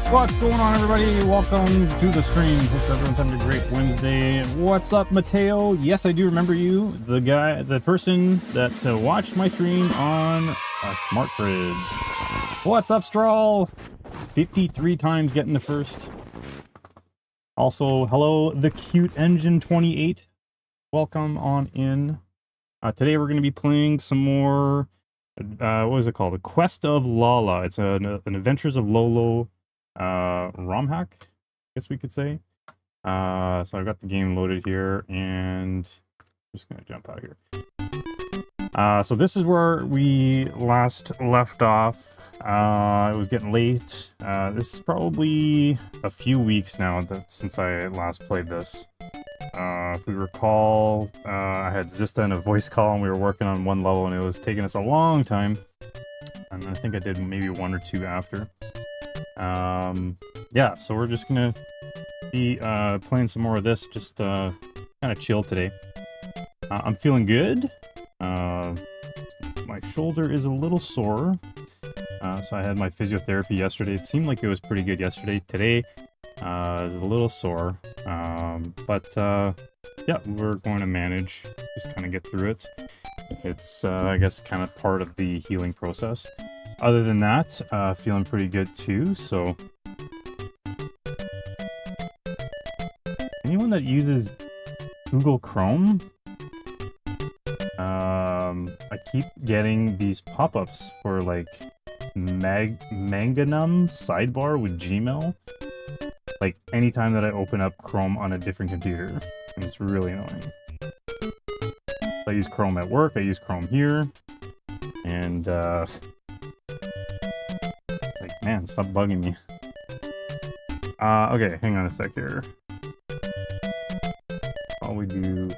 What's going on, everybody? Welcome to the stream. Hope everyone's having a great Wednesday. What's up, Mateo? Yes, I do remember you, the person that watched my stream on a smart fridge. What's up, Strawl? 53 times getting the first. Also, hello, the cute engine 28. Welcome on in. Today we're going to be playing some more. What is it called? The Quest of Lala. It's an Adventures of Lolo. ROM hack, I guess we could say. So I've got the game loaded here, and I'm just gonna jump out of here. So this is where we last left off. It was getting late. This is probably a few weeks now since I last played this. If we recall, I had Zista in a voice call, and we were working on one level, and it was taking us a long time. And I think I did maybe one or two after. Yeah, so we're just gonna be playing some more of this, just kind of chill today. I'm feeling good. My shoulder is a little sore, so I had my physiotherapy yesterday. It seemed like it was pretty good yesterday. Today is a little sore, but yeah, we're going to manage, just kind of get through it. It's I guess kind of part of the healing process. Other than that, feeling pretty good too, so... Anyone that uses Google Chrome? I keep getting these pop-ups for, like, Manganum sidebar with Gmail. Like, anytime that I open up Chrome on a different computer. And it's really annoying. I use Chrome at work, I use Chrome here. And, it's like, man, stop bugging me. Okay, hang on a sec here. All we do...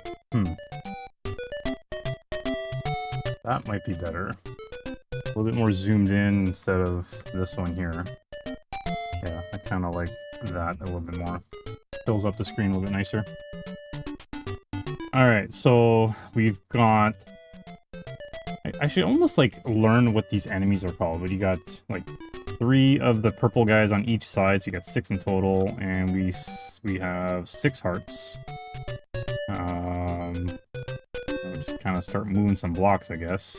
That might be better. A little bit more zoomed in instead of this one here. Yeah, I kind of like that a little bit more. Fills up the screen a little bit nicer. Alright, so we've got... I should almost, like, learn what these enemies are called, but you got, like, 3 of the purple guys on each side, so you got 6 in total, and we have 6 hearts. We'll just kind of start moving some blocks, I guess.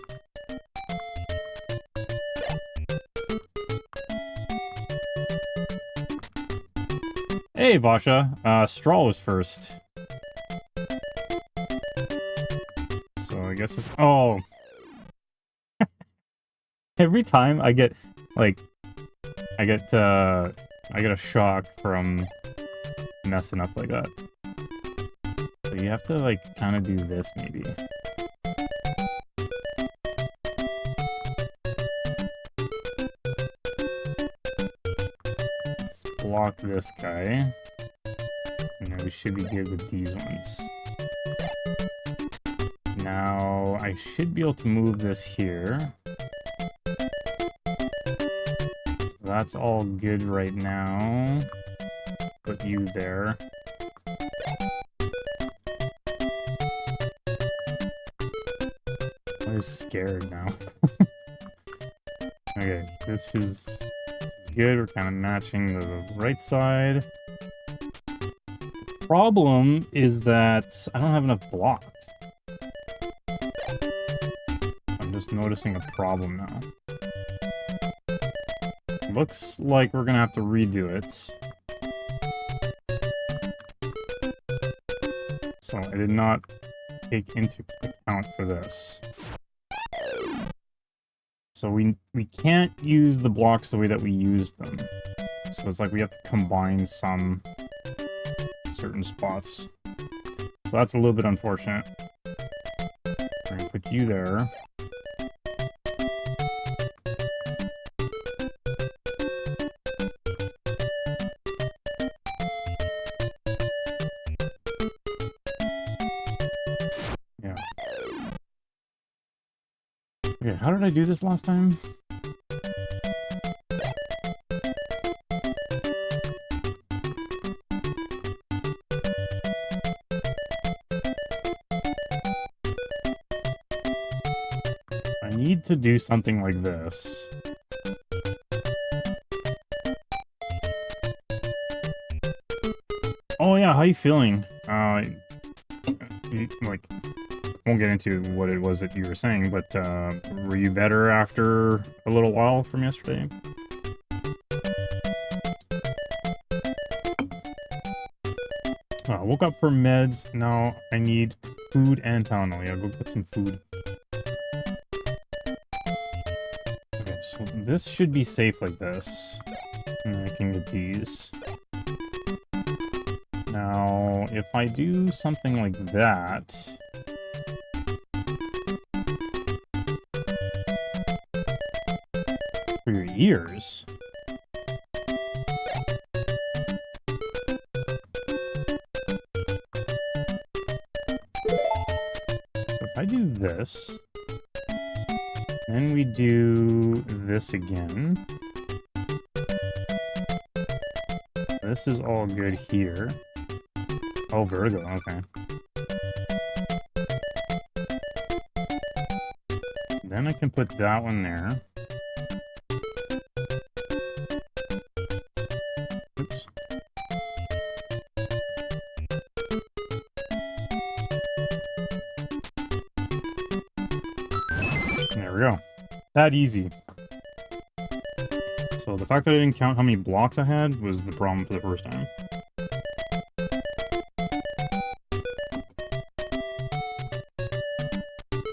Hey, Vasha. Straw was first. So I guess if... Oh! Every time I get, like... I get a shock from messing up like that. So you have to, like, kind of do this, maybe. Let's block this guy. And then we should be good with these ones. Now, I should be able to move this here. So that's all good right now. Put you there. I'm scared now. Okay, this is good. We're kind of matching the right side. The problem is that I don't have enough blocks. I'm just noticing a problem now. Looks like we're gonna have to redo it. So I did not take into account for this. So we can't use the blocks the way that we used them. So it's like we have to combine some certain spots. So that's a little bit unfortunate. We're gonna put you there. Yeah. Okay, how did I do this last time? I need to do something like this. Oh yeah, how you feeling? Like, won't get into what it was that you were saying, but were you better after a little while from yesterday? I woke up for meds. Now I need food and Tylenol. Yeah, go get some food. Okay, so this should be safe like this. And I can get these. Now, if I do something like that... For your ears... If I do this... Then we do this again. This is all good here. Oh, vertigo, okay. Then I can put that one there. Oops. There we go. That easy. So the fact that I didn't count how many blocks I had was the problem for the first time.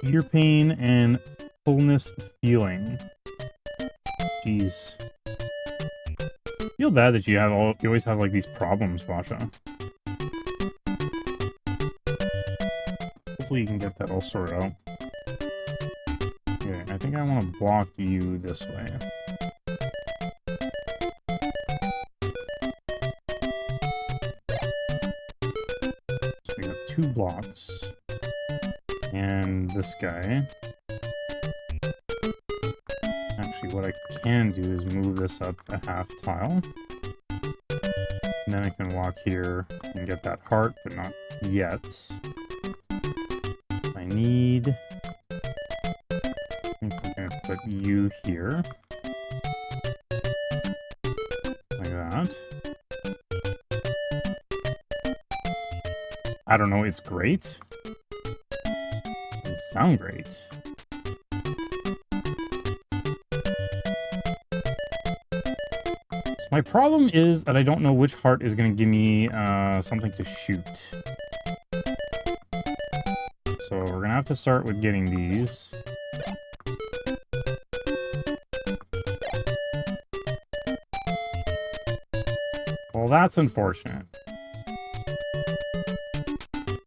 Ear pain and fullness feeling. Jeez. I feel bad that you always have like these problems, Vasha. hopefully you can get that all sorted out. Okay, I think I want to block you this way. So we got 2 blocks. And this guy. Actually, what I can do is move this up a half tile. And then I can walk here and get that heart, but not yet. I need... I think we're going to put you here. Like that. I don't know, it's great. It sounds great. So my problem is that I don't know which heart is going to give me something to shoot. So we're going to have to start with getting these. Well, that's unfortunate.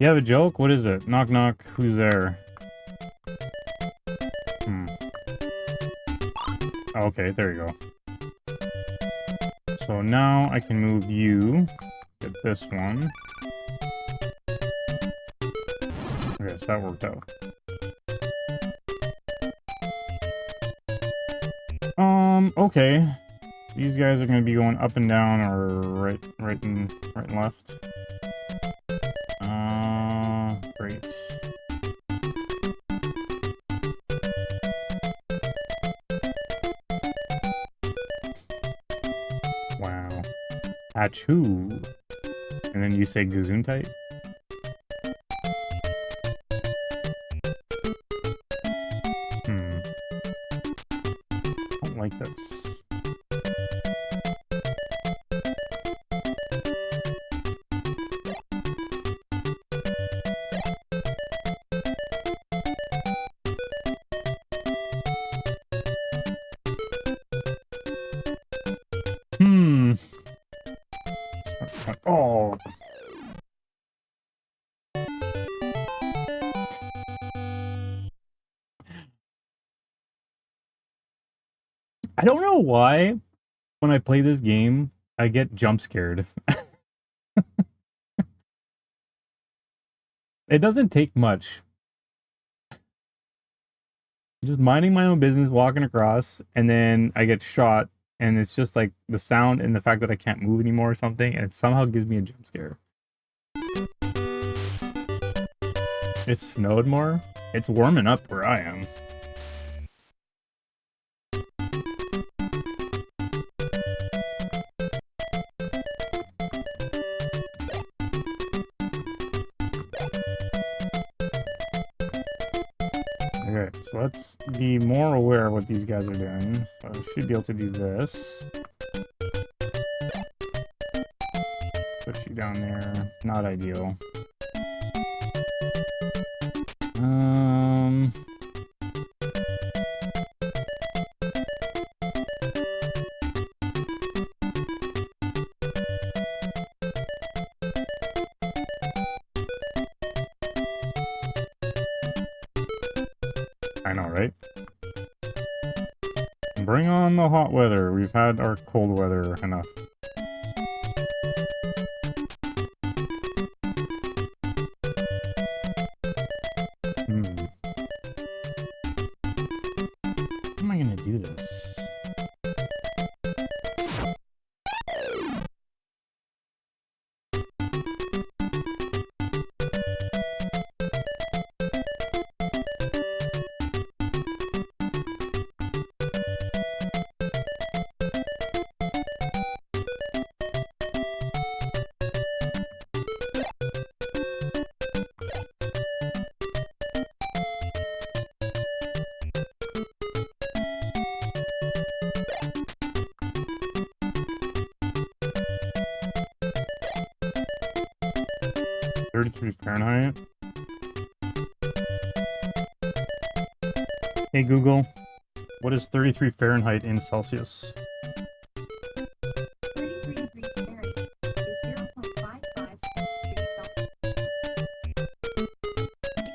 You have a joke? What is it? Knock knock, who's there? Okay, there you go. So now I can move you. Get this one. Okay, so that worked out. Okay. These guys are going to be going up and down or right and left. Great. Wow. Achoo. And then you say Gesundheit? I don't like this. Oh. I don't know why when I play this game, I get jump scared. It doesn't take much. Just minding my own business, walking across, and then I get shot. And it's just like the sound and the fact that I can't move anymore or something, and it somehow gives me a jump scare. It snowed more. It's warming up where I am. Okay, so let's be more aware of what these guys are doing. So I should be able to do this. Push you down there. Not ideal. I know, right? Bring on the hot weather. We've had our cold weather enough. How am I gonna do this? Fahrenheit. Hey Google, what is 33 Fahrenheit in Celsius? 33 degrees Fahrenheit is 0.55 degrees Celsius.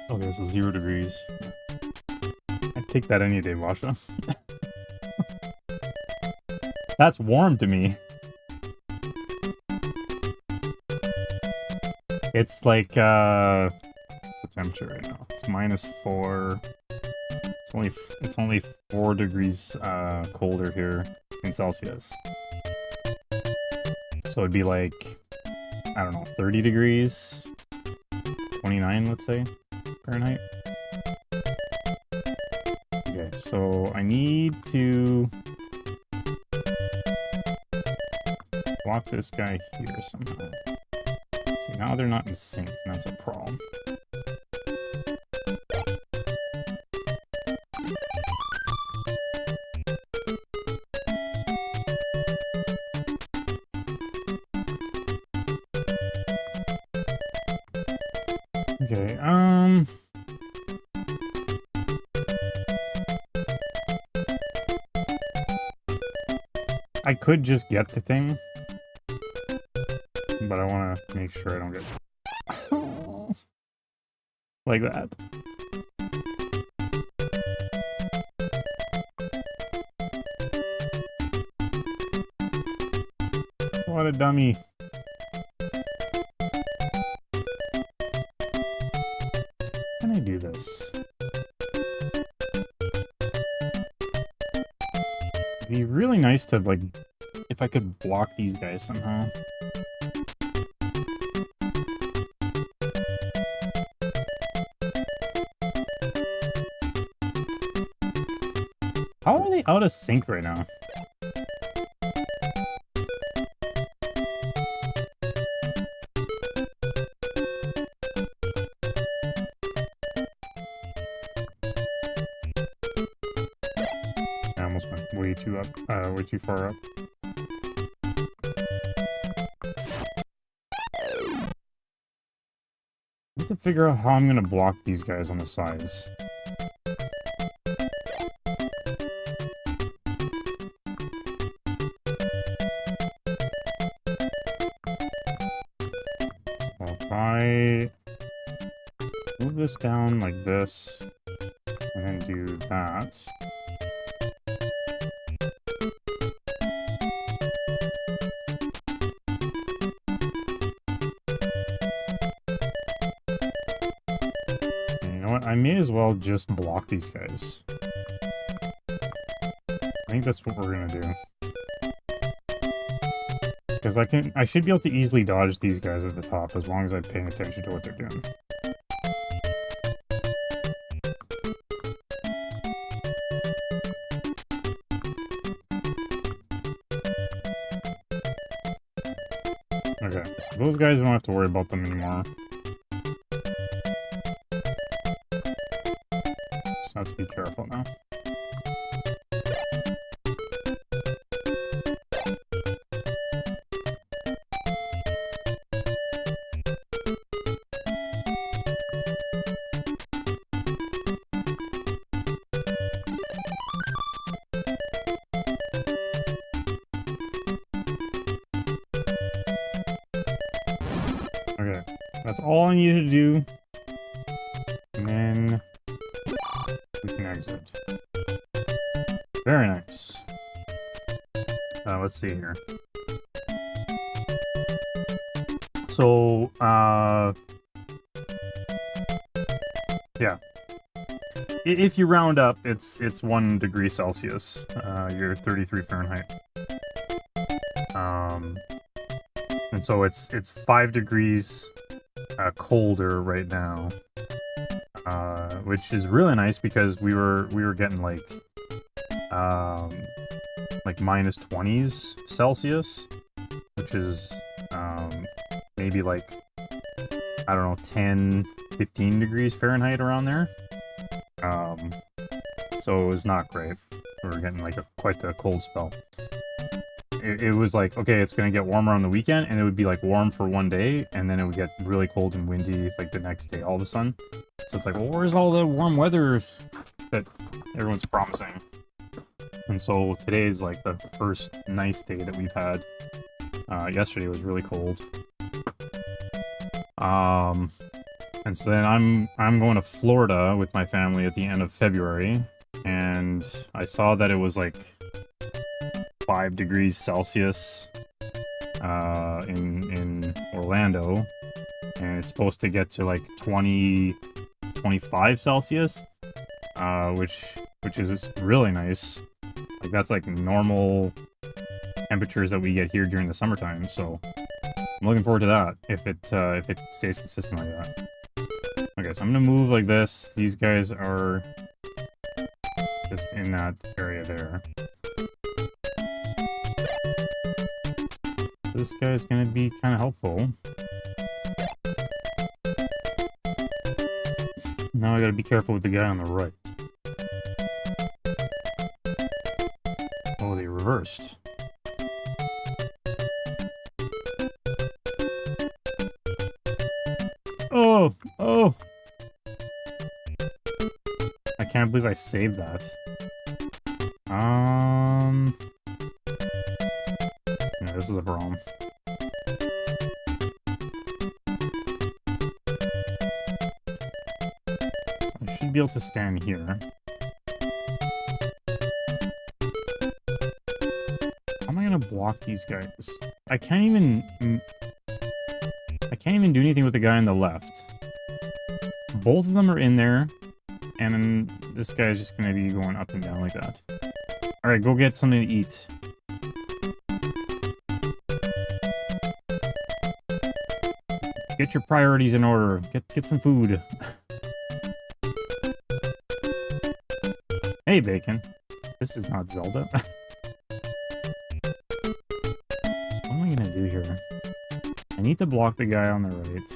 Okay, Okay, so 0 degrees. I'd take that any day, Washa. That's warm to me. It's like, what's the temperature right now? It's -4. It's only 4 degrees colder here in Celsius. So it'd be like, I don't know, 30 degrees, 29, let's say, Fahrenheit. Okay, so I need to block this guy here somehow. See, now they're not in sync, and that's a problem. Okay, I could just get the thing, but I want to make sure I don't get like that. What a dummy. Can I do this? It'd be really nice to, like, if I could block these guys somehow. How are they out of sync right now? I almost went way too up, way too far up. I need to figure out how I'm gonna block these guys on the sides. So if I move this down like this, and then do that. I may as well just block these guys. I think that's what we're gonna do. Because I should be able to easily dodge these guys at the top as long as I'm paying attention to what they're doing. Okay, so those guys, we don't have to worry about them anymore. Have to be careful now. Okay, that's all I needed to do. And then we can exit. Very nice. Let's see here. So, yeah. If you round up, it's 1 degree Celsius. You're 33 Fahrenheit. And so it's 5 degrees colder right now. Which is really nice because we were getting like -20s Celsius, which is maybe like, I don't know, 10, 15 degrees Fahrenheit around there. So it was not great. We were getting like quite the cold spell. It was like, okay, it's gonna get warmer on the weekend, and it would be like warm for one day, and then it would get really cold and windy like the next day all of a sudden. So it's like, well, where's all the warm weather that everyone's promising? And so today is like the first nice day that we've had. Yesterday was really cold. And so then I'm going to Florida with my family at the end of February, and I saw that it was like 5 degrees Celsius in Orlando, and it's supposed to get to like 25 Celsius, which is really nice. Like that's like normal temperatures that we get here during the summertime. So I'm looking forward to that if it stays consistent like that. Okay, so I'm gonna move like this. These guys are just in that area there. This guy's gonna be kind of helpful. Now I gotta be careful with the guy on the right. Oh, they reversed. Oh! Oh! I can't believe I saved that. Yeah, this is a problem. I should be able to stand here. How am I gonna block these guys? I can't even do anything with the guy on the left. Both of them are in there, and then this guy's just gonna be going up and down like that. Alright, go get something to eat. Get your priorities in order. Get some food. Hey, Bacon. This is not Zelda. What am I gonna do here? I need to block the guy on the right.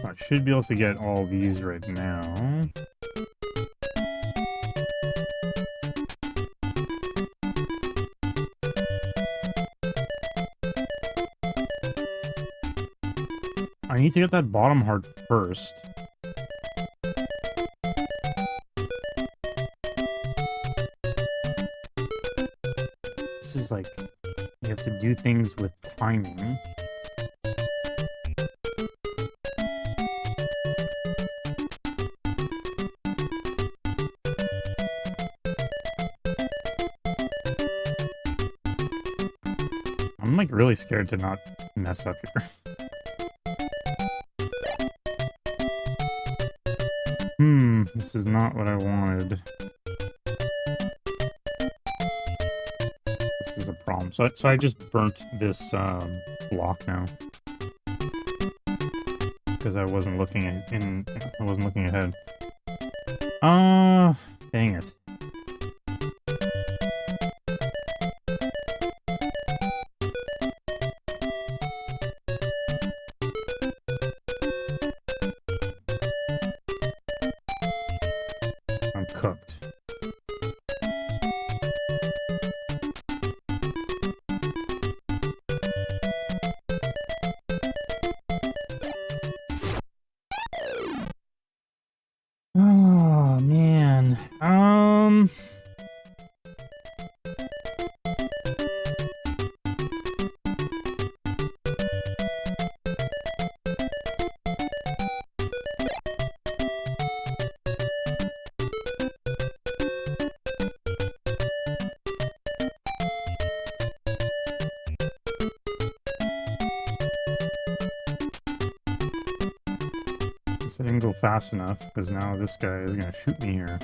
I should be able to get all these right now. I need to get that bottom heart first. This is like, you have to do things with timing. I'm like really scared to not mess up here. This is not what I wanted. This is a problem. So I just burnt this block now because I wasn't looking ahead. Dang it. Cooked. Oh man. I didn't go fast enough, because now this guy is going to shoot me here.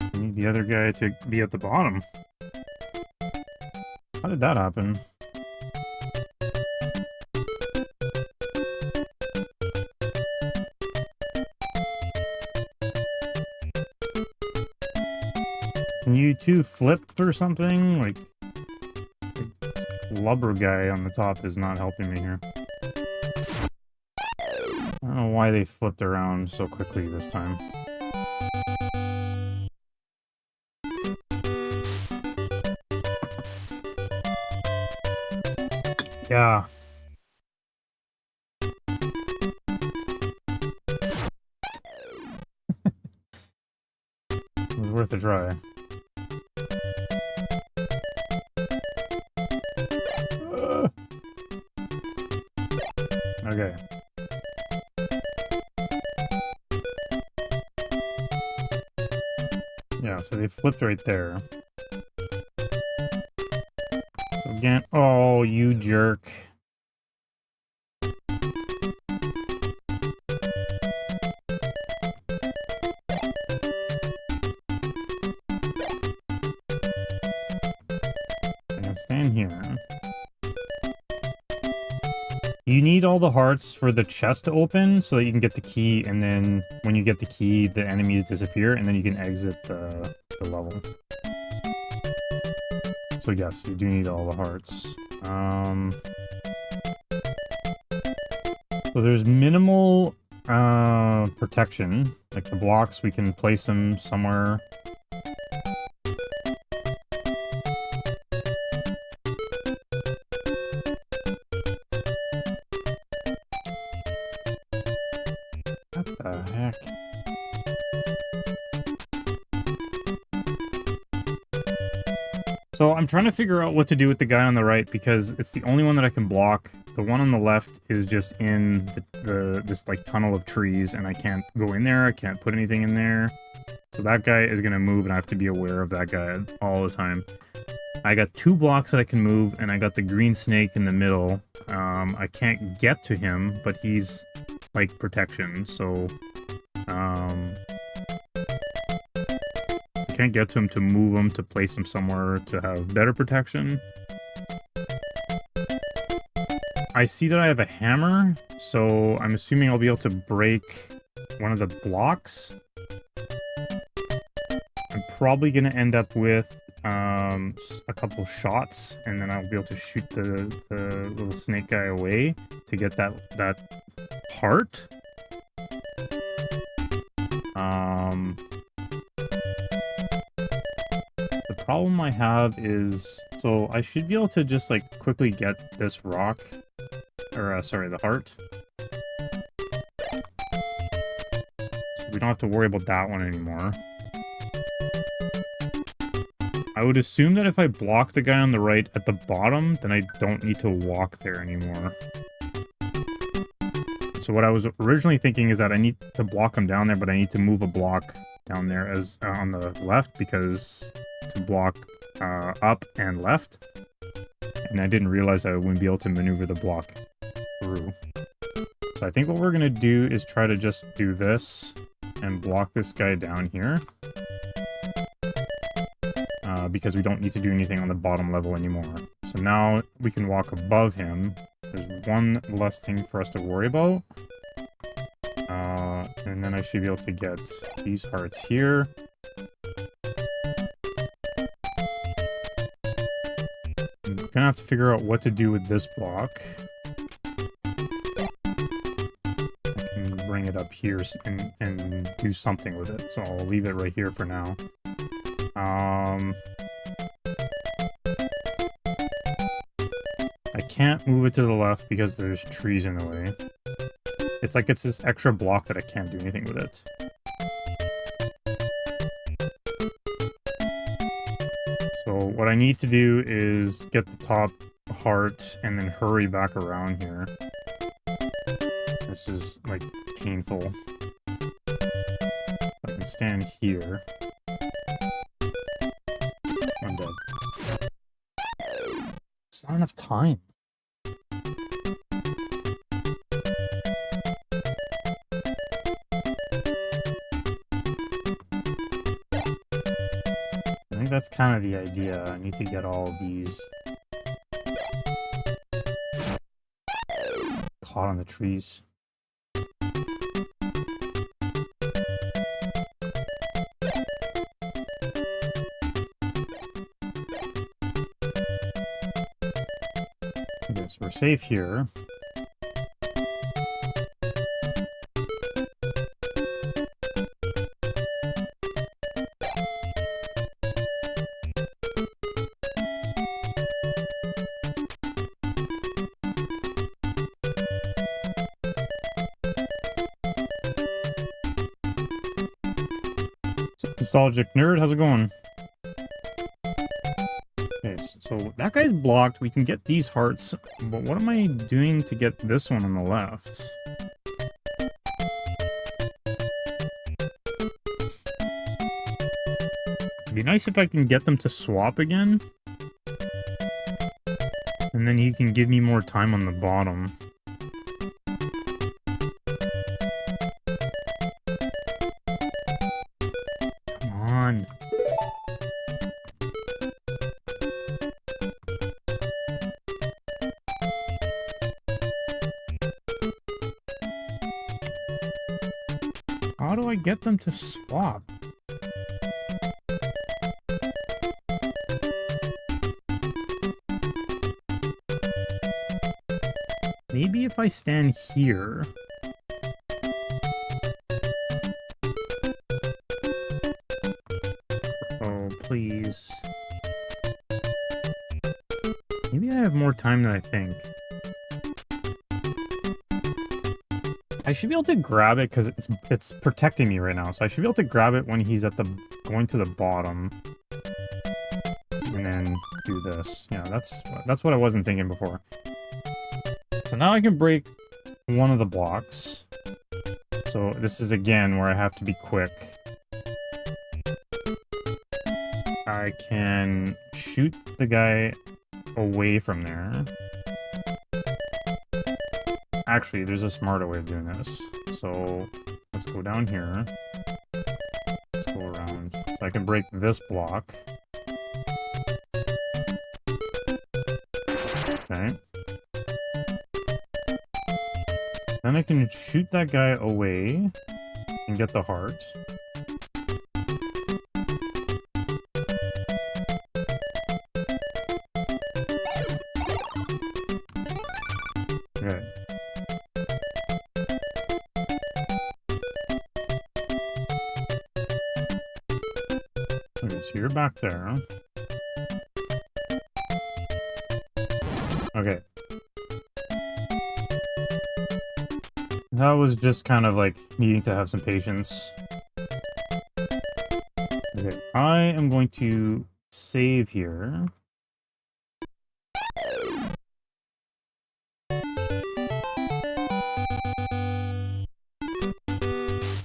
I need the other guy to be at the bottom. How did that happen? Can you two flip or something? Like, this blubber guy on the top is not helping me here. I don't know why they flipped around so quickly this time. Yeah, worth a try. Okay. Yeah, so they flipped right there. So again, oh, you jerk. I'm gonna stand here. You need all the hearts for the chest to open so that you can get the key, and then when you get the key, the enemies disappear, and then you can exit the level. So yes, you do need all the hearts. So there's minimal protection. Like the blocks, we can place them somewhere. What the heck? So I'm trying to figure out what to do with the guy on the right because it's the only one that I can block. The one on the left is just in this like tunnel of trees, and I can't go in there. I can't put anything in there. So that guy is gonna move, and I have to be aware of that guy all the time. I got 2 blocks that I can move, and I got the green snake in the middle. I can't get to him, but he's like protection, so I can't get to him to move him, to place him somewhere to have better protection. I see that I have a hammer, so I'm assuming I'll be able to break one of the blocks. I'm probably going to end up with a couple shots, and then I'll be able to shoot the little snake guy away to get that heart. The problem I have is, so I should be able to just like quickly get this rock, or sorry, the heart. So we don't have to worry about that one anymore. I would assume that if I block the guy on the right at the bottom, then I don't need to walk there anymore. So what I was originally thinking is that I need to block him down there, but I need to move a block down there as on the left, because to block up and left. And I didn't realize I wouldn't be able to maneuver the block through. So I think what we're going to do is try to just do this and block this guy down here. Because we don't need to do anything on the bottom level anymore. So now we can walk above him. There's one less thing for us to worry about. And then I should be able to get these hearts here. I'm gonna have to figure out what to do with this block. I can bring it up here and do something with it. So I'll leave it right here for now. I can't move it to the left because there's trees in the way. It's like it's this extra block that I can't do anything with it. So what I need to do is get the top heart and then hurry back around here. This is like painful. I can stand here. I'm dead. It's not enough time. I think that's kind of the idea. I need to get all of these caught on the trees. Okay, so we're safe here. Nostalgic Nerd, how's it going? Okay, so that guy's blocked. We can get these hearts, but what am I doing to get this one on the left? It'd be nice if I can get them to swap again. And then he can give me more time on the bottom. Come on. How do I get them to swap? Maybe if I stand here. Oh, please. Maybe I have more time than I think. I should be able to grab it because it's protecting me right now. So I should be able to grab it when he's at the going to the bottom. And then do this. Yeah, that's what I wasn't thinking before. So now I can break one of the blocks. So this is again where I have to be quick. I can shoot the guy away from there. Actually, there's a smarter way of doing this. So let's go down here. Let's go around. So I can break this block. Okay. Then I can shoot that guy away and get the heart. Good. Okay, so you're back there. Okay. That was just kind of like needing to have some patience. Okay, I am going to save here.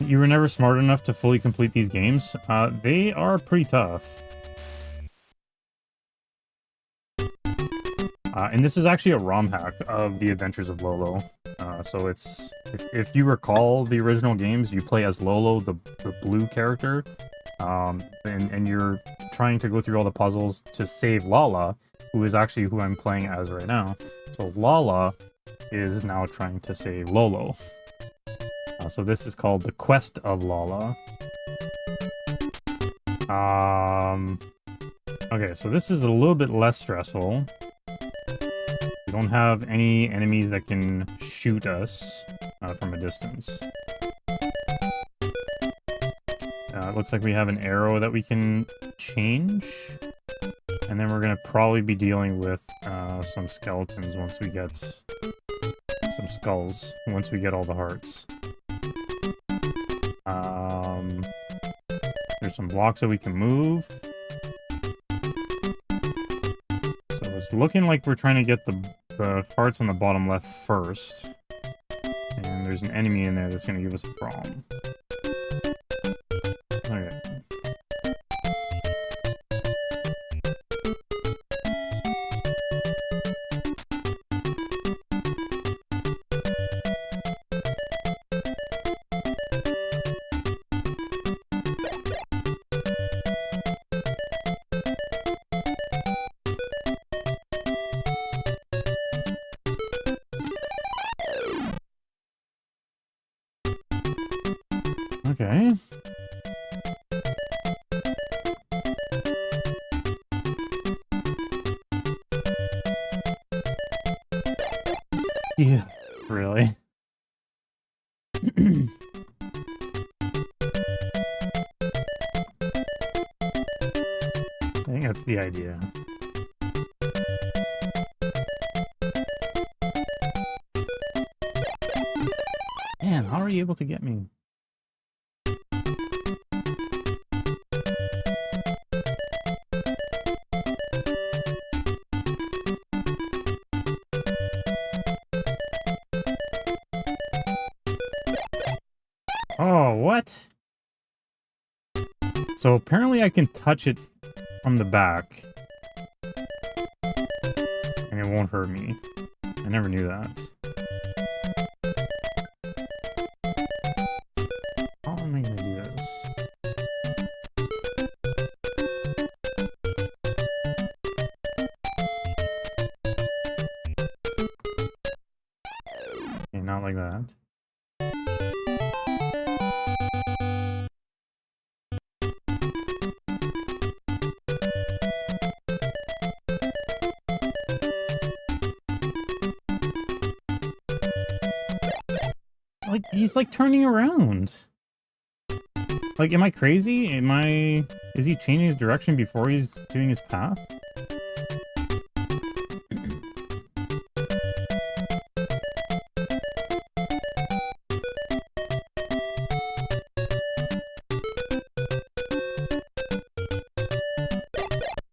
You were never smart enough to fully complete these games. They are pretty tough. And this is actually a ROM hack of The Adventures of Lolo. So it's, if you recall the original games, you play as Lolo, the blue character, and you're trying to go through all the puzzles to save Lala, who is actually who I'm playing as right now. So Lala is now trying to save Lolo. So this is called the Quest of Lala. Okay, so this is a little bit less stressful. We don't have any enemies that can shoot us from a distance. It looks like we have an arrow that we can change. And then we're going to probably be dealing with some skeletons once we get... some skulls, once we get all the hearts. There's some blocks that we can move. So it's looking like we're trying to get the hearts on the bottom left first. And there's an enemy in there that's going to give us a problem. Okay. Okay. Yeah, really? I think that's the idea. Man, how are you able to get me? Oh, what? So apparently I can touch it from the back. And it won't hurt me. I never knew that. How am I gonna do this? Okay, not like that. Like, he's like turning around. Like, am I crazy? Is he changing his direction before he's doing his path?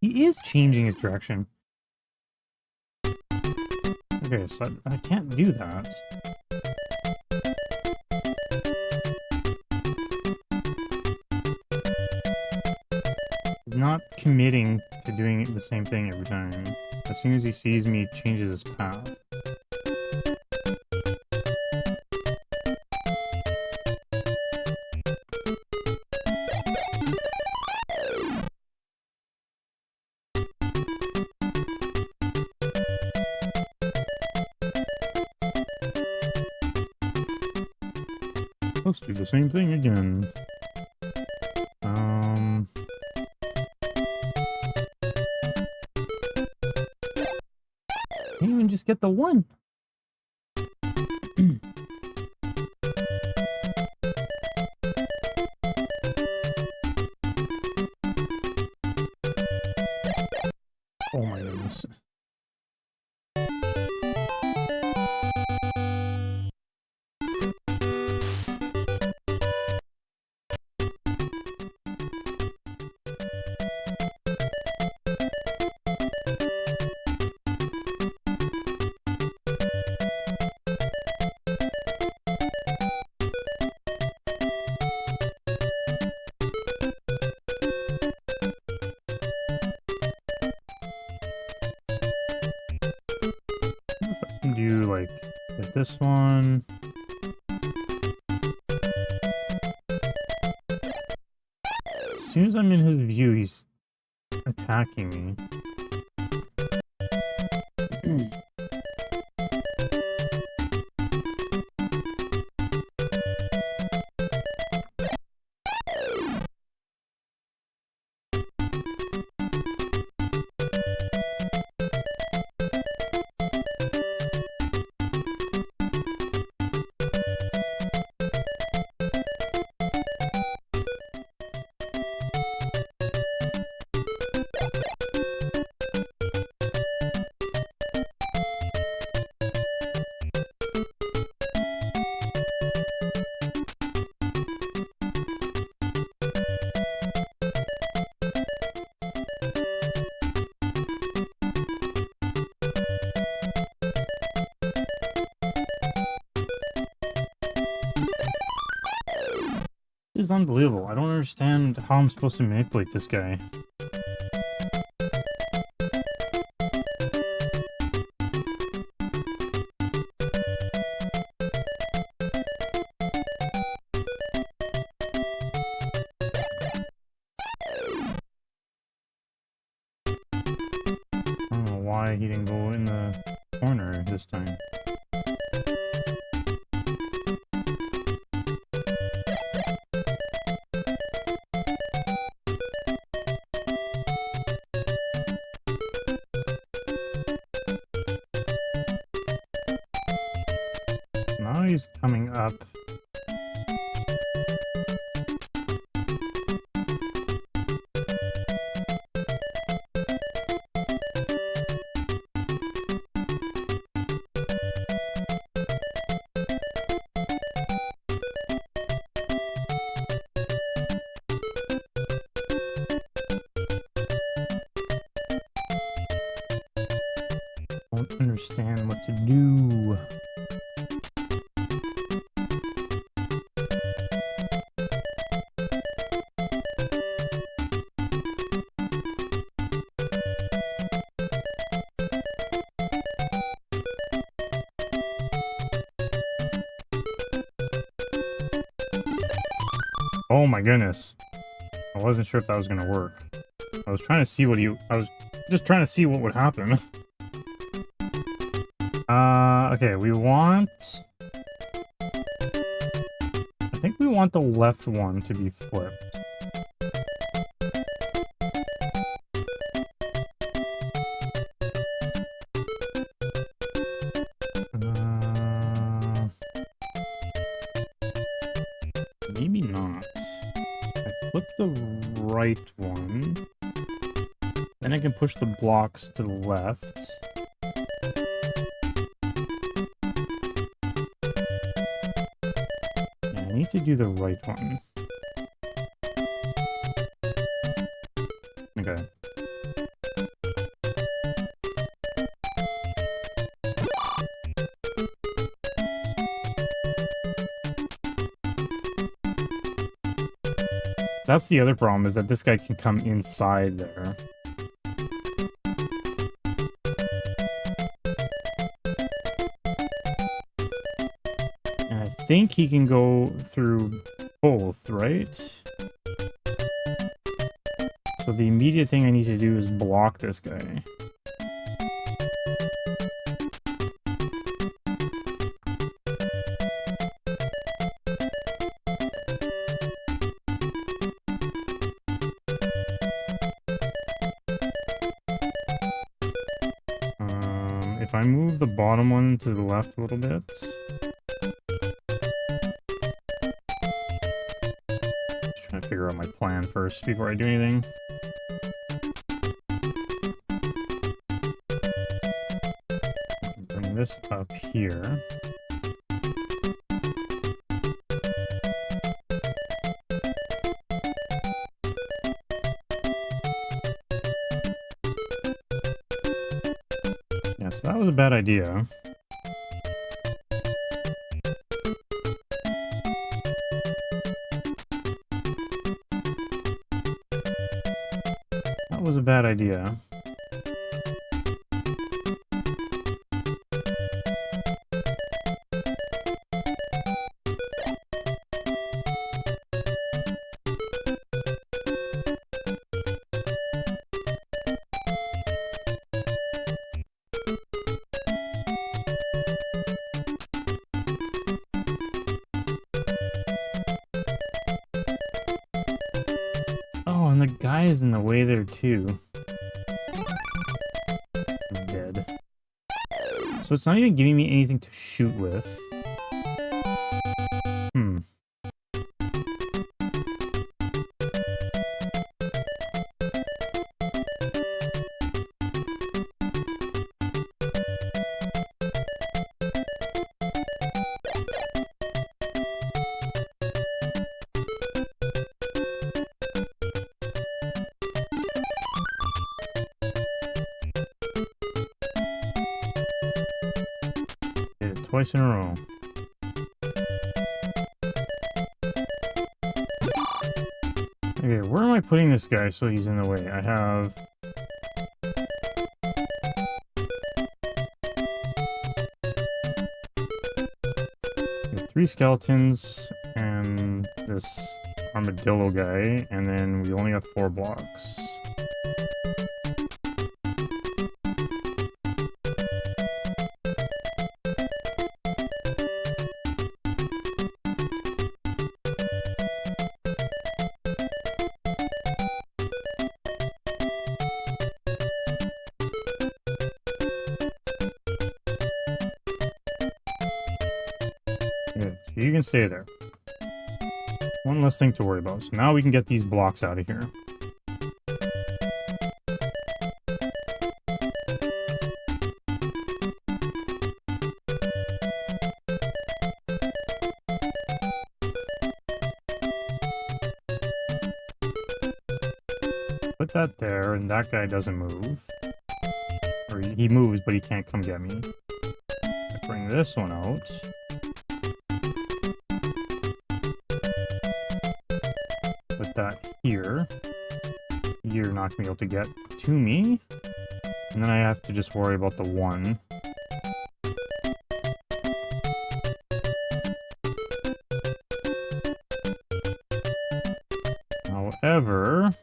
He is changing his direction. Okay, so I can't do that. He's not committing to doing the same thing every time. As soon as he sees me, he changes his path. Let's do the same thing again. Can't even just get the one. Oh my goodness. Do like this one. As soon as I'm in his view, he's attacking me. This is unbelievable. I don't understand how I'm supposed to manipulate this guy. I don't know why he didn't go in the corner this time. Now he's coming up. Don't understand what to do. Oh my goodness. I wasn't sure if that was gonna work. I was trying to see I was just trying to see what would happen. Okay, we want... I think we want the left one to be flipped. Maybe not. I flip the right one. Then I can push the blocks to the left. Yeah, I need to do the right one. Okay. That's the other problem, is that this guy can come inside there. And I think he can go through both, right? So the immediate thing I need to do is block this guy. If I move the bottom one to the left a little bit... Just trying to figure out my plan first before I do anything. Bring this up here. So that was a bad idea. That was a bad idea. And the guy is in the way there too. I'm dead. So it's not even giving me anything to shoot with. Twice in a row. Okay, where am I putting this guy so he's in the way? I have... three skeletons and this armadillo guy, and then we only have 4 blocks. Good. You can stay there. One less thing to worry about. So now we can get these blocks out of here. Put that there, and that guy doesn't move. Or he moves, but he can't come get me. I bring this one out. Put that here. You're not going to be able to get to me. And then I have to just worry about the one. However,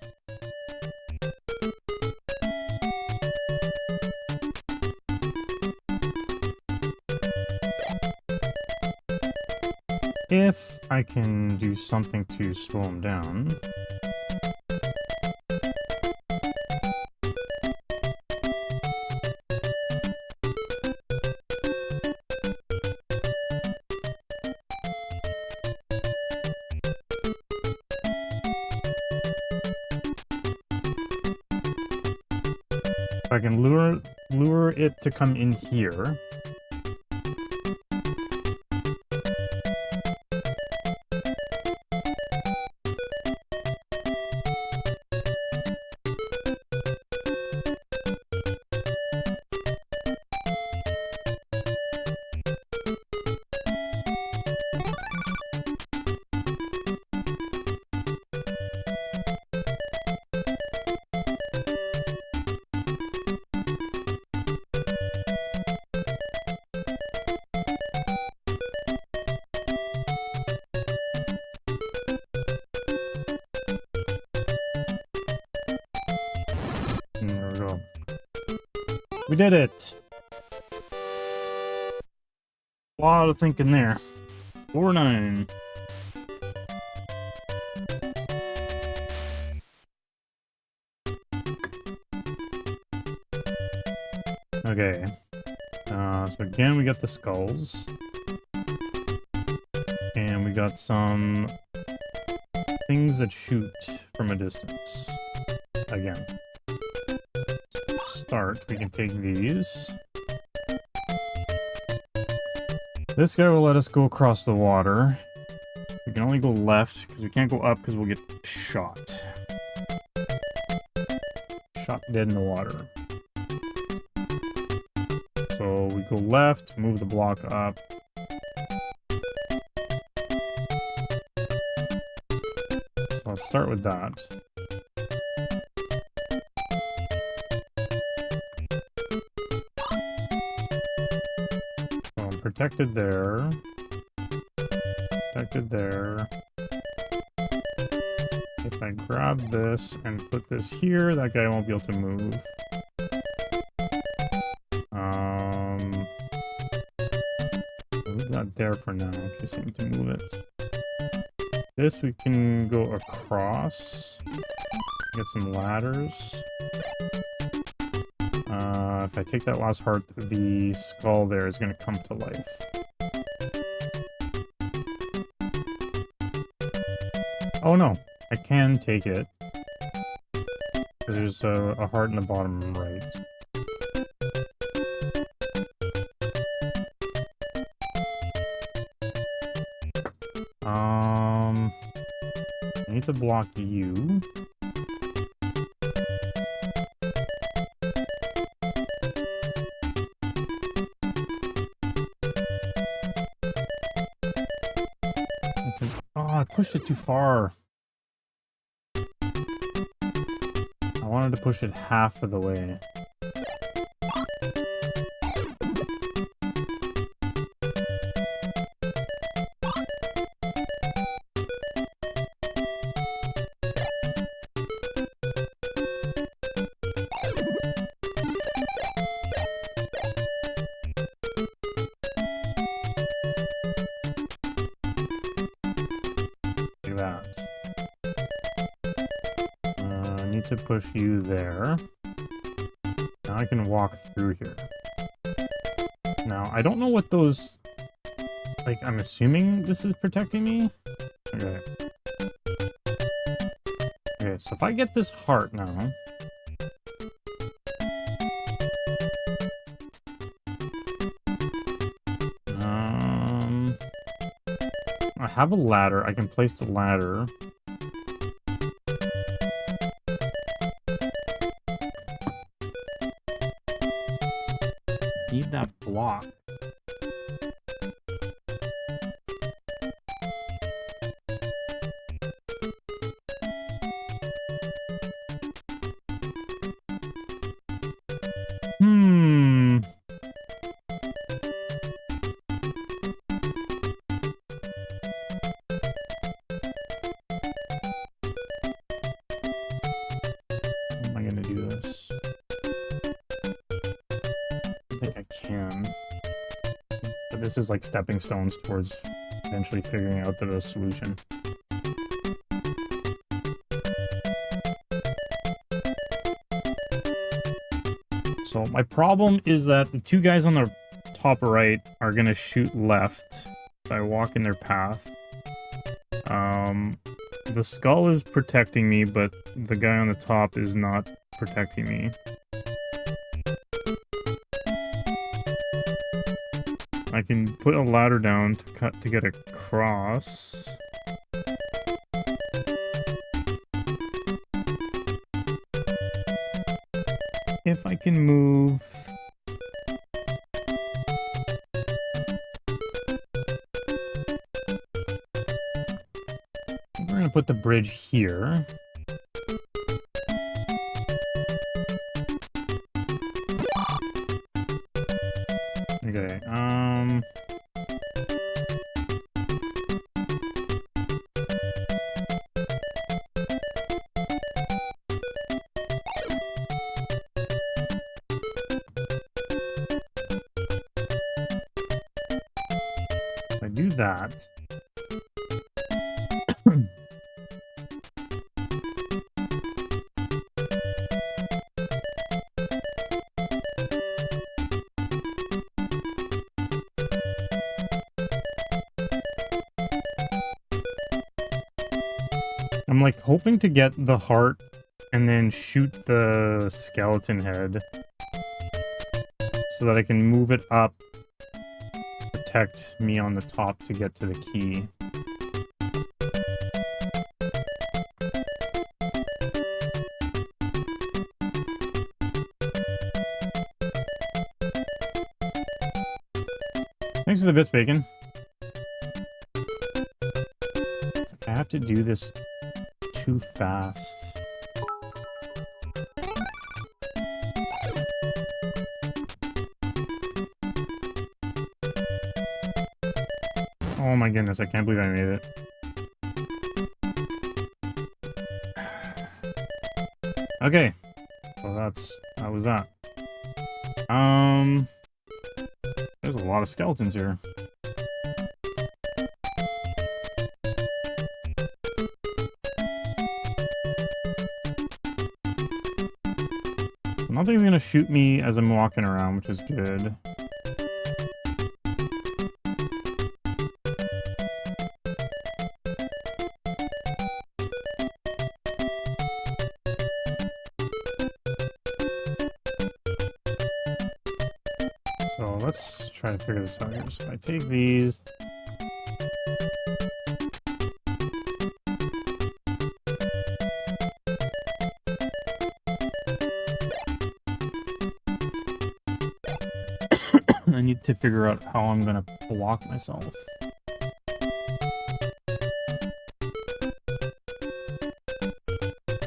if I can do something to slow him down. I can lure it to come in here. There we go. We did it! A lot of thinking there. 4-9. Okay. So again, we got the skulls. And we got some things that shoot from a distance. Again. Start, we can take these. This guy will let us go across the water. We can only go left, because we can't go up because we'll get shot. Shot dead in the water. So we go left, move the block up. So let's start with that. Protected there. Protected there. If I grab this and put this here, that guy won't be able to move. Leave that there for now, in case I need to move it. This we can go across. Get some ladders. If I take that last heart, the skull there is going to come to life. Oh no, I can take it. Because there's a heart in the bottom right. I need to block you. I pushed it too far. I wanted to push it half of the way. To push you there. Now I can walk through here. Now, I don't know what those... Like, I'm assuming this is protecting me? Okay. Okay, so if I get this heart now... I have a ladder. I can place the ladder. Need that block. this is like stepping stones towards eventually figuring out the solution. So my problem is that the two guys on the top right are gonna shoot left if I walk in their path. The skull is protecting me, but the guy on the top is not protecting me. I can put a ladder down to get across. If I can move... We're gonna put the bridge here. Okay, if I do that... I'm like hoping to get the heart and then shoot the skeleton head so that I can move it up, protect me on the top to get to the key. Thanks for the bits, Bacon. It's like I have to do this too fast. Oh my goodness, I can't believe I made it. Okay. So that was that. There's a lot of skeletons here. Nothing's gonna shoot me as I'm walking around, which is good. So let's try to figure this out here. So if I take these... I need to figure out how I'm gonna block myself.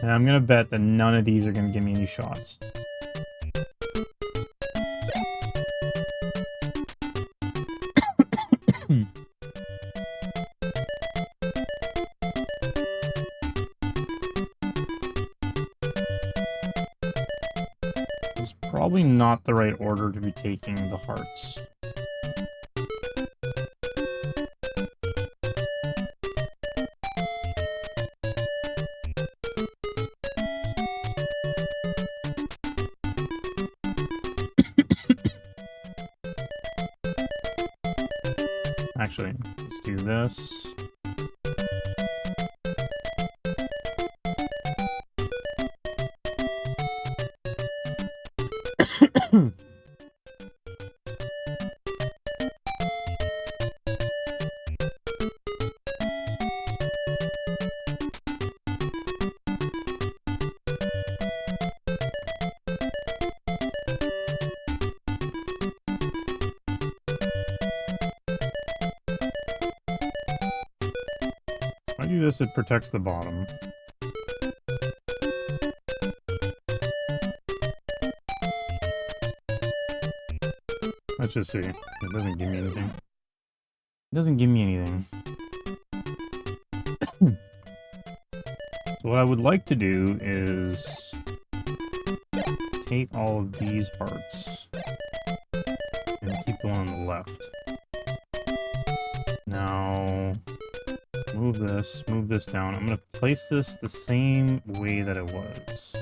And I'm gonna bet that none of these are gonna give me any shots. It's probably not the right order to be taking the hearts. Actually, let's do this. If I do this, it protects the bottom. Let's just see. It doesn't give me anything. It doesn't give me anything. So what I would like to do is take all of these parts and keep the one on the left. move this down. I'm gonna place this the same way that it was.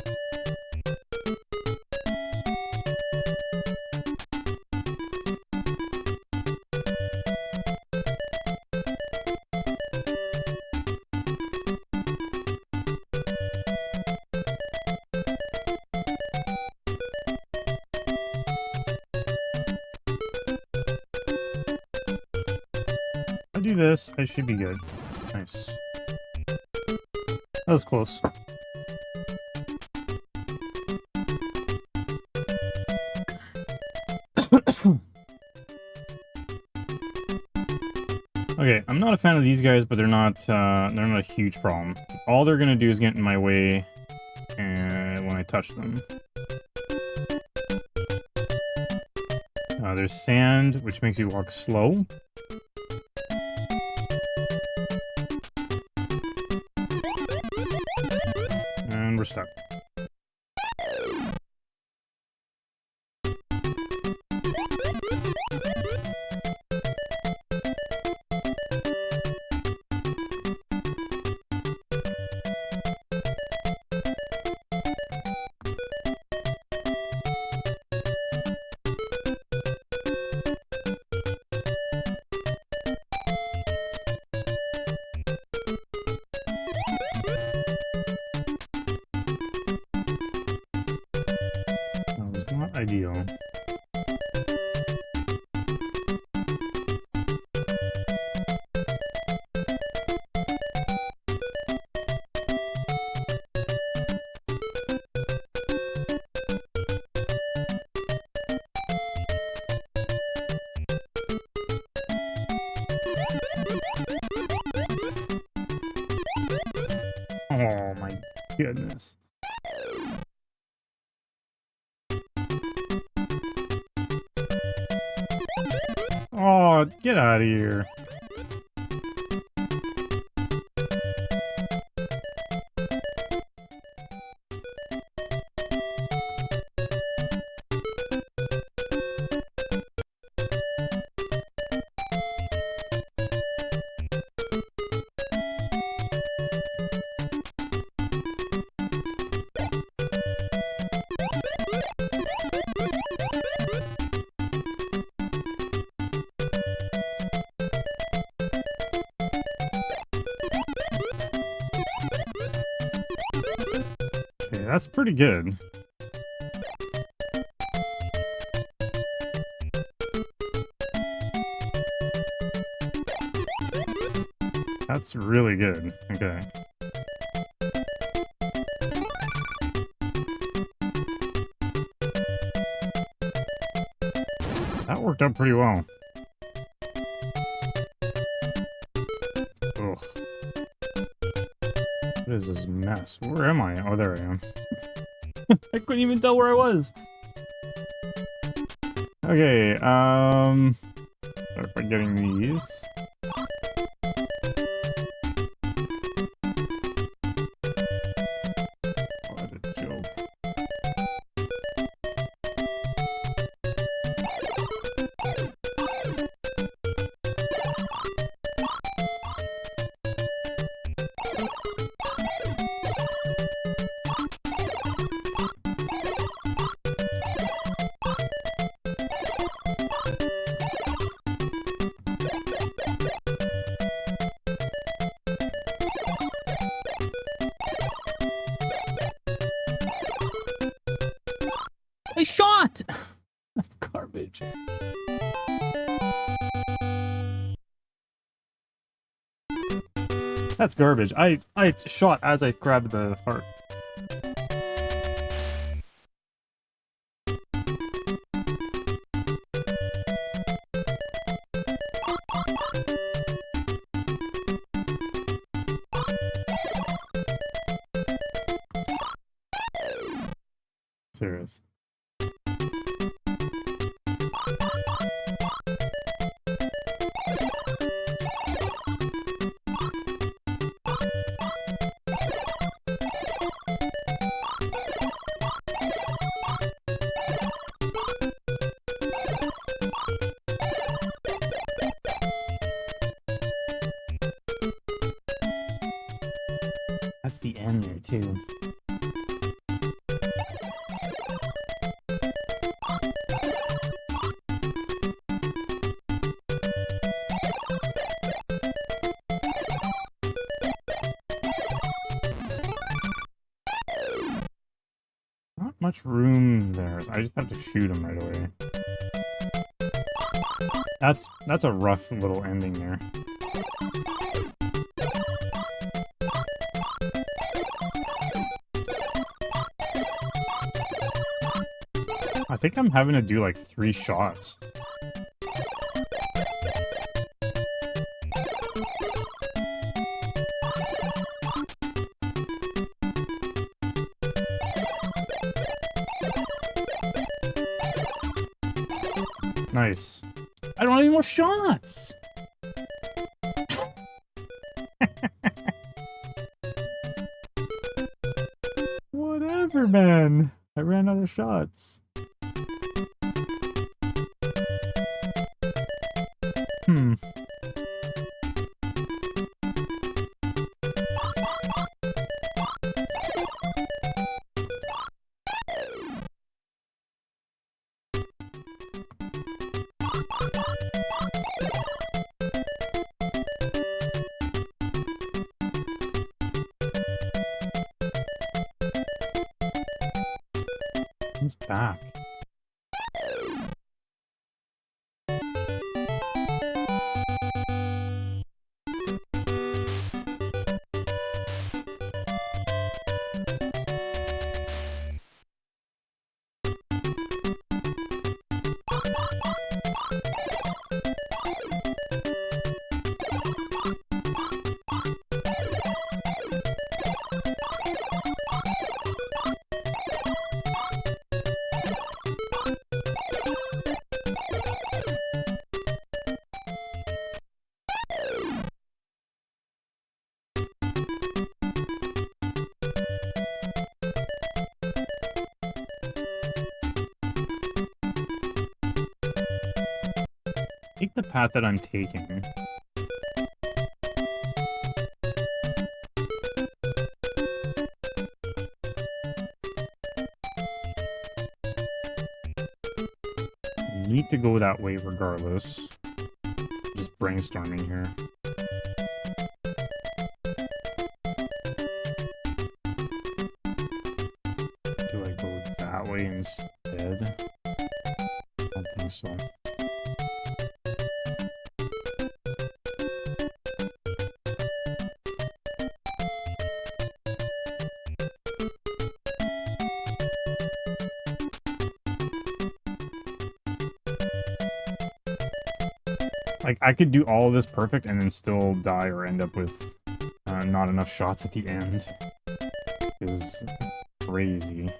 If I do this, I should be good. Nice. That was close. Okay, I'm not a fan of these guys, but they're not a huge problem. All they're gonna do is get in my way and when I touch them. There's sand, which makes you walk slow. And we're stuck. Not ideal. Oh my goodness. Oh, get out of here. Okay, that's pretty good. That's really good. Okay. That worked out pretty well. Ugh. What is this mess? Where am I? Oh, there I am. I couldn't even tell where I was. Okay, start by getting these. What a joke. I shot! That's garbage. That's garbage. I shot as I grabbed the heart. Serious. That's the end there, too. Not much room there. I just have to shoot him right away. That's a rough little ending there. I think I'm having to do like 3 shots. Nice. I don't have any more shots! Whatever, man. I ran out of shots. Who's back? Take the path that I'm taking. Need to go that way regardless. Just brainstorming here. Do I go that way instead? I don't think so. Like, I could do all of this perfect and then still die or end up with not enough shots at the end. Is crazy.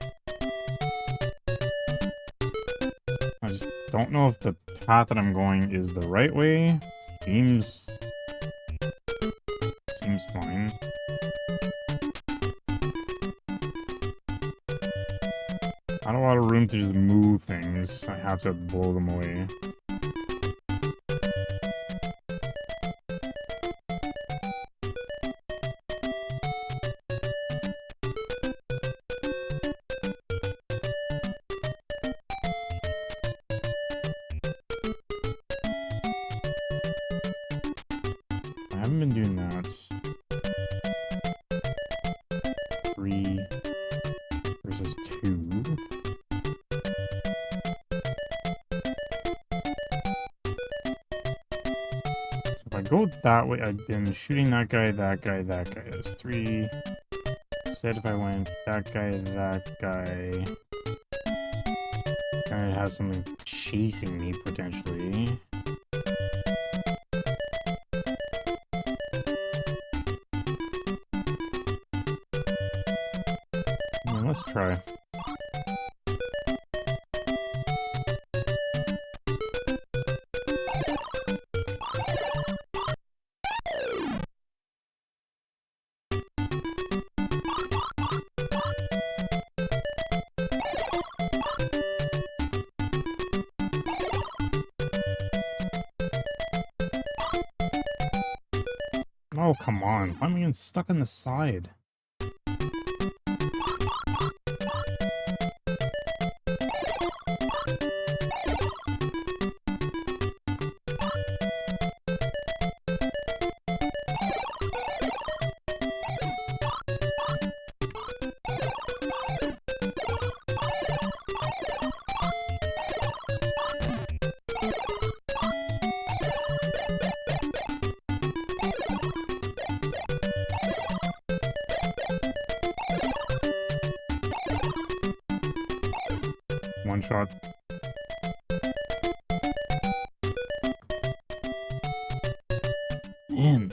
I just don't know if the path that I'm going is the right way. Seems fine. Not a lot of room to just move things. I have to blow them away. I haven't been doing that. 3 versus 2. So if I go that way, I've been shooting that guy, that guy, that guy. That's 3. Instead, if I went that guy, I'd have something chasing me potentially. Let's try. Oh, come on. Why am I getting stuck on the side? shot. Man.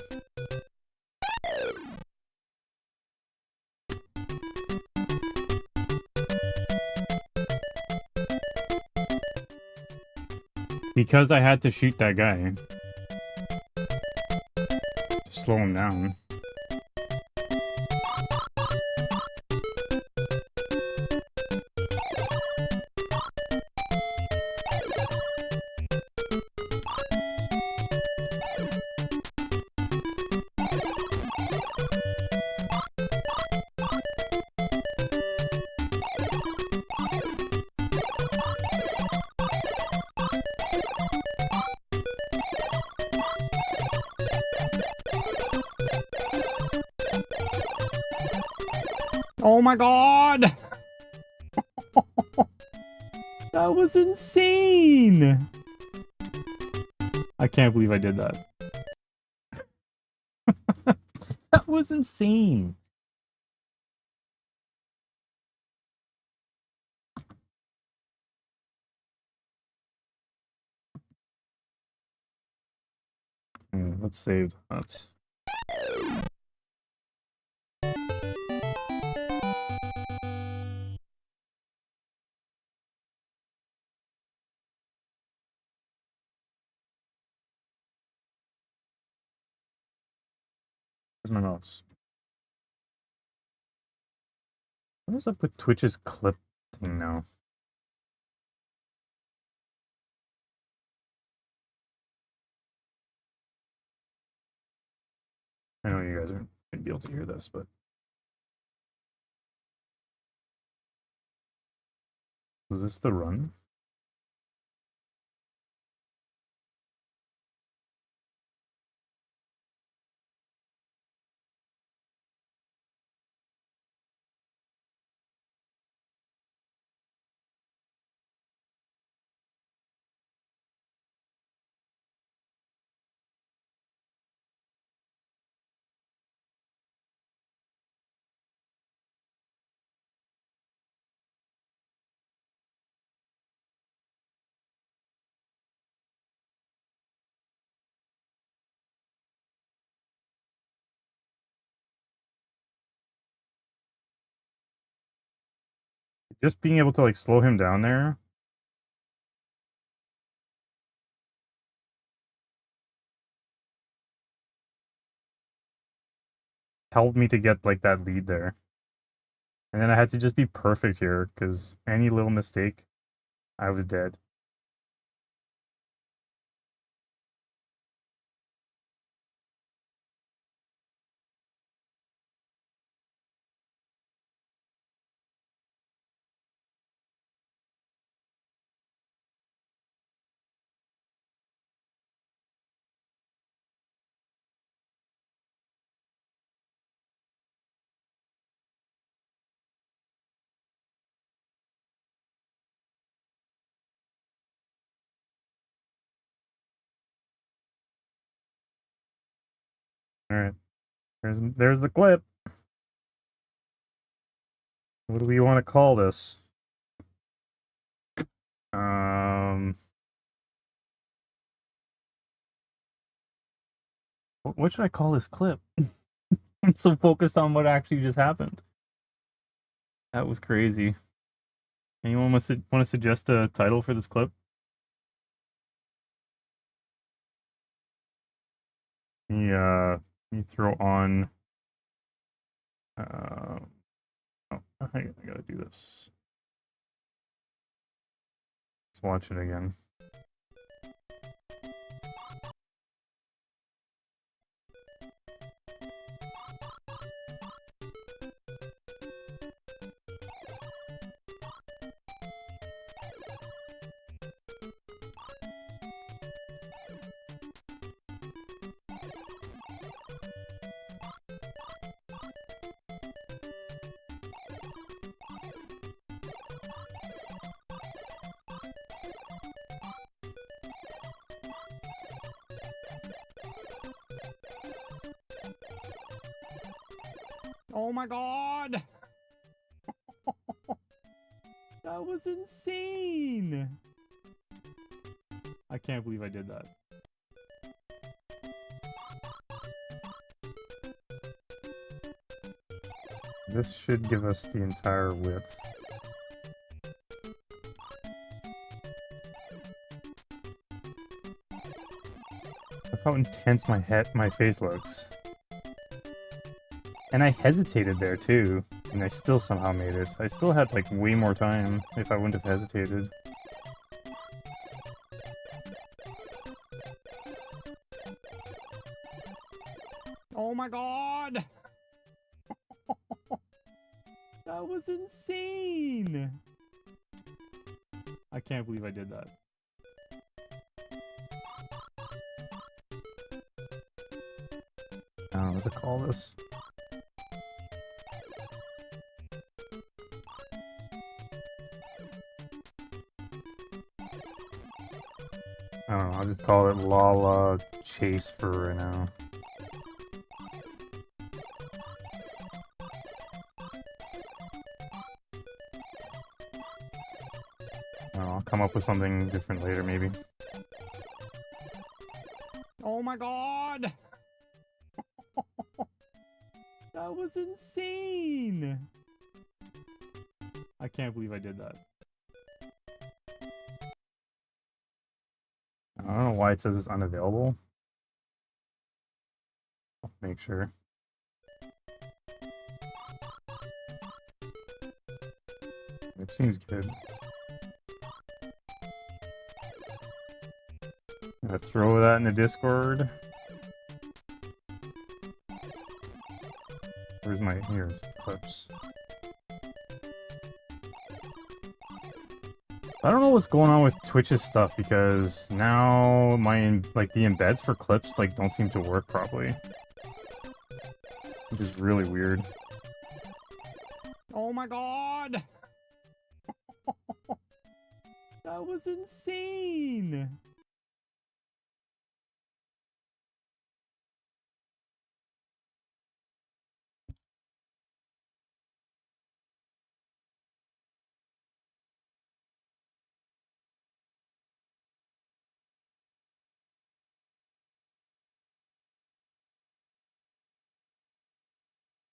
Because I had to shoot that guy to slow him down. Oh my god! That was insane! I can't believe I did that. That was insane. Let's save that. Where's my mouse? What is up with Twitch's clip thing now? I know you guys aren't going to be able to hear this, but... Is this the run? Just being able to, like, slow him down there. Helped me to get, like, that lead there. And then I had to just be perfect here, because any little mistake, I was dead. Alright. There's the clip. What do we want to call this? What should I call this clip? I'm so focused on what actually just happened. That was crazy. Anyone want to suggest a title for this clip? You throw on. Oh, I gotta do this. Let's watch it again. Oh my god! That was insane! I can't believe I did that. This should give us the entire width. Look how intense my face looks. And I hesitated there too, and I still somehow made it. I still had like way more time if I wouldn't have hesitated. Oh my god! That was insane! I can't believe I did that. I don't know what to call this. I don't know, I'll just call it Lala Chase for right now. I'll come up with something different later, maybe. Oh my god! That was insane! I can't believe I did that. I don't know why it says it's unavailable. I'll make sure. It seems good. I'm gonna throw that in the Discord. Where's my here's clips? I don't know what's going on with Twitch's stuff because now my like the embeds for clips like don't seem to work properly, which is really weird. Oh my god! That was insane!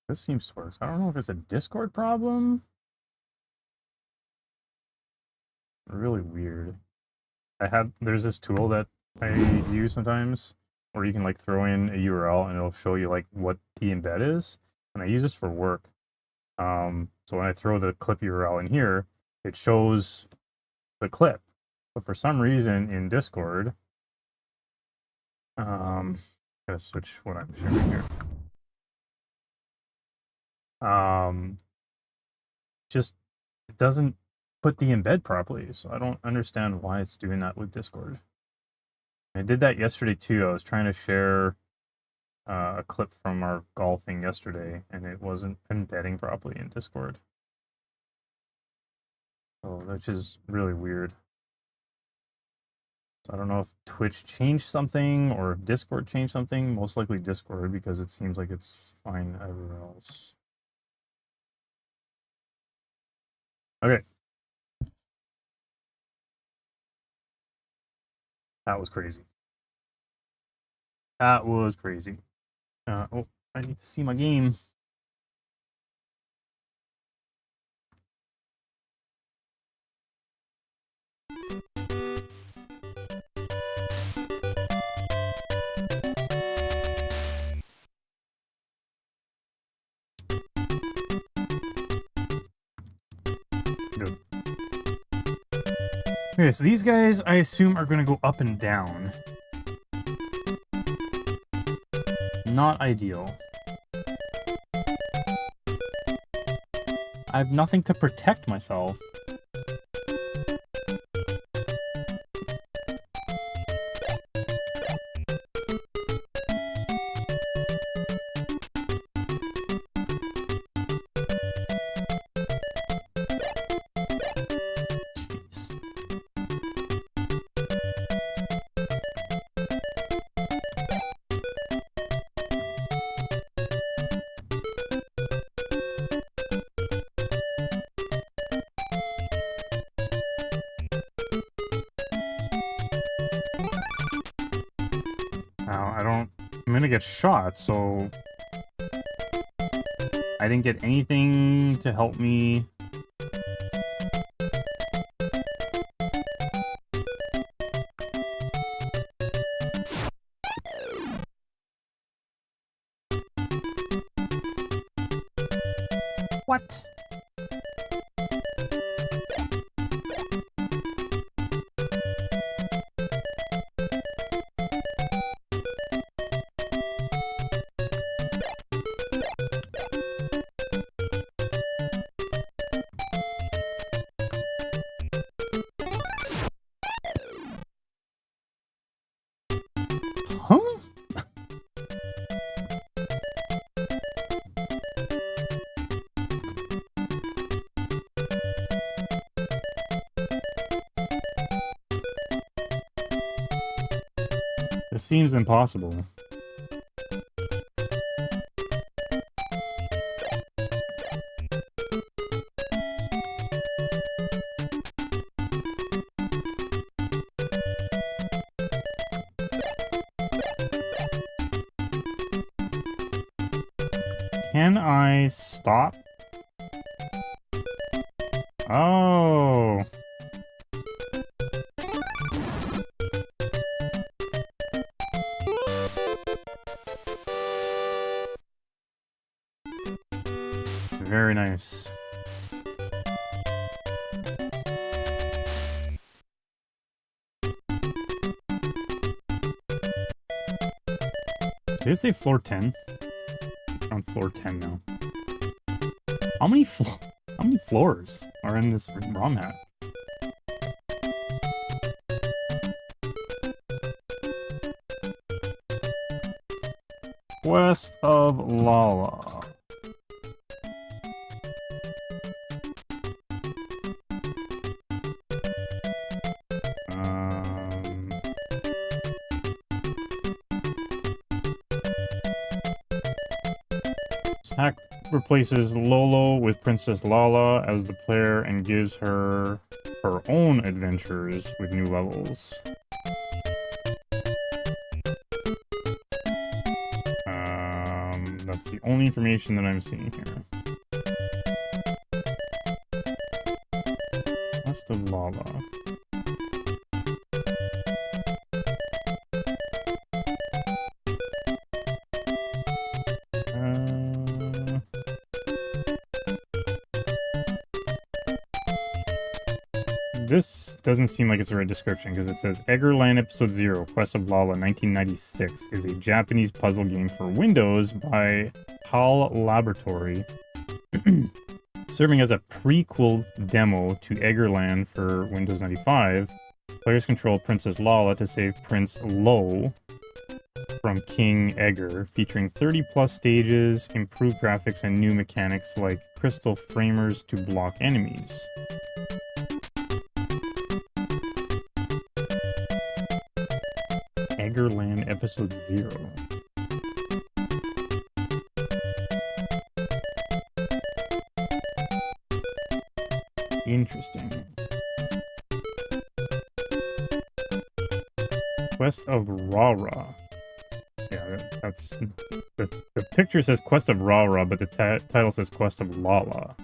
This seems to work. I don't know if it's a Discord problem. Really weird. There's this tool that I use sometimes where you can like throw in a URL and it'll show you like what the embed is. And I use this for work. So when I throw the clip URL in here, it shows the clip. But for some reason in Discord, gotta switch what I'm sharing here. Just it doesn't put the embed properly, so I don't understand why it's doing that with Discord. I did that yesterday too. I was trying to share a clip from our golfing yesterday, and it wasn't embedding properly in Discord. So that's just really weird. So I don't know if Twitch changed something or if Discord changed something. Most likely Discord, because it seems like it's fine everywhere else. Okay. That was crazy. That was crazy. Oh, I need to see my game. Good. Okay, so these guys, I assume, are going to go up and down. Not ideal. I have nothing to protect myself. gonna get shot, so I didn't get anything to help me. What? Huh? This seems impossible. Can I stop? Oh. Very nice. Did I say floor 10? On floor 10 now. How many floors are in this ROM hack? Quest of Lala. This hack replaces Lolo with Princess Lala as the player and gives her her own adventures with new levels. That's the only information that I'm seeing here. Quest of Lala. This doesn't seem like it's a right description because it says Eggerland Episode 0, Quest of Lala 1996 is a Japanese puzzle game for Windows by HAL Laboratory, serving as a prequel demo to Eggerland for Windows 95. Players control Princess Lala to save Prince Lo from King Egger, featuring 30-plus stages, improved graphics, and new mechanics like crystal framers to block enemies. Eggerland Episode 0. Interesting. Quest of Rara. Yeah, that's... The picture says Quest of Rara, but the title says Quest of Lala.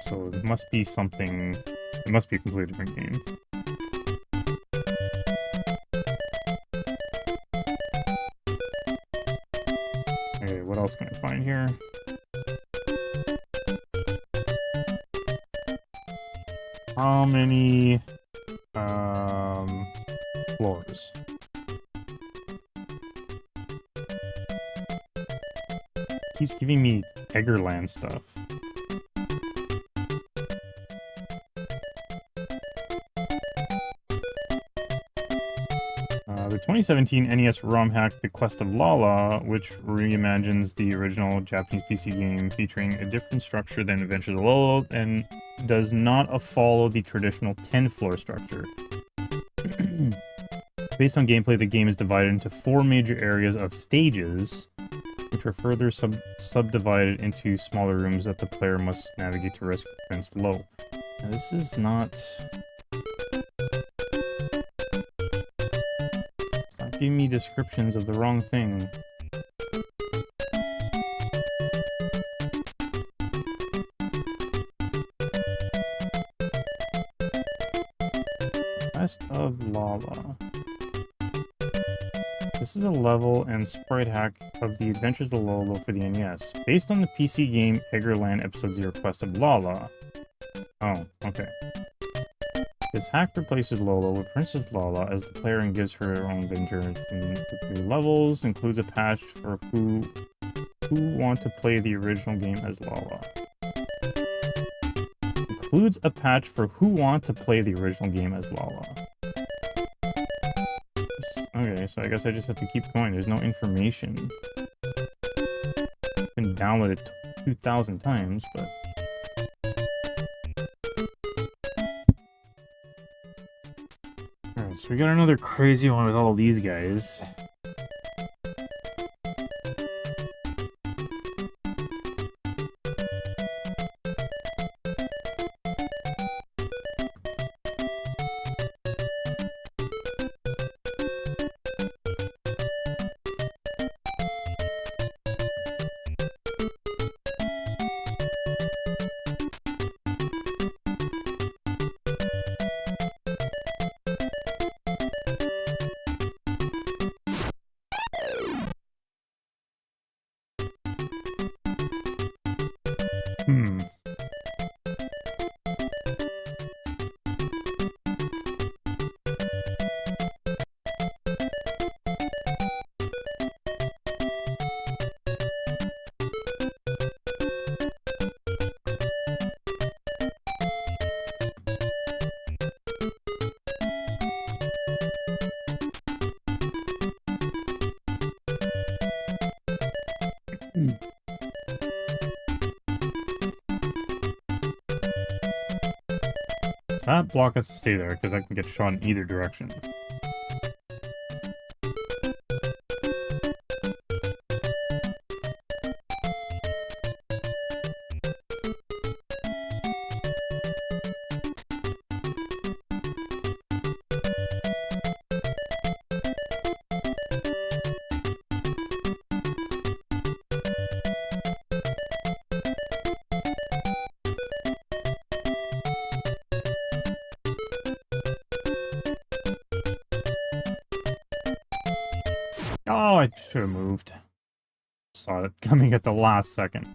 So it must be something... It must be a completely different game. Okay, what else can I find here? How many floors? Keeps giving me Eggerland stuff. The 2017 NES ROM hack The Quest of Lala, which reimagines the original Japanese PC game featuring a different structure than Adventures of Lolo and does not follow the traditional 10-floor structure. Based on gameplay, the game is divided into 4 major areas of stages, which are further subdivided into smaller rooms that the player must navigate to rescue Prince Lo. Now, this is not giving me descriptions of the wrong thing. Quest of Lala. This is a level and sprite hack of the Adventures of Lolo for the NES, based on the PC game Eggerland Episode 0 Quest of Lala. Oh, okay. This hack replaces Lolo with Princess Lala as the player and gives her own adventure. The 3 levels includes a patch for who want to play the original game as Lala. Includes a patch for who want to play the original game as Lala. Okay, so I guess I just have to keep going. There's no information. I can download it 2,000 times, but... Alright, so we got another crazy one with all these guys. That block has to stay there, because I can get shot in either direction. Oh, I should have moved. Saw it coming at the last second.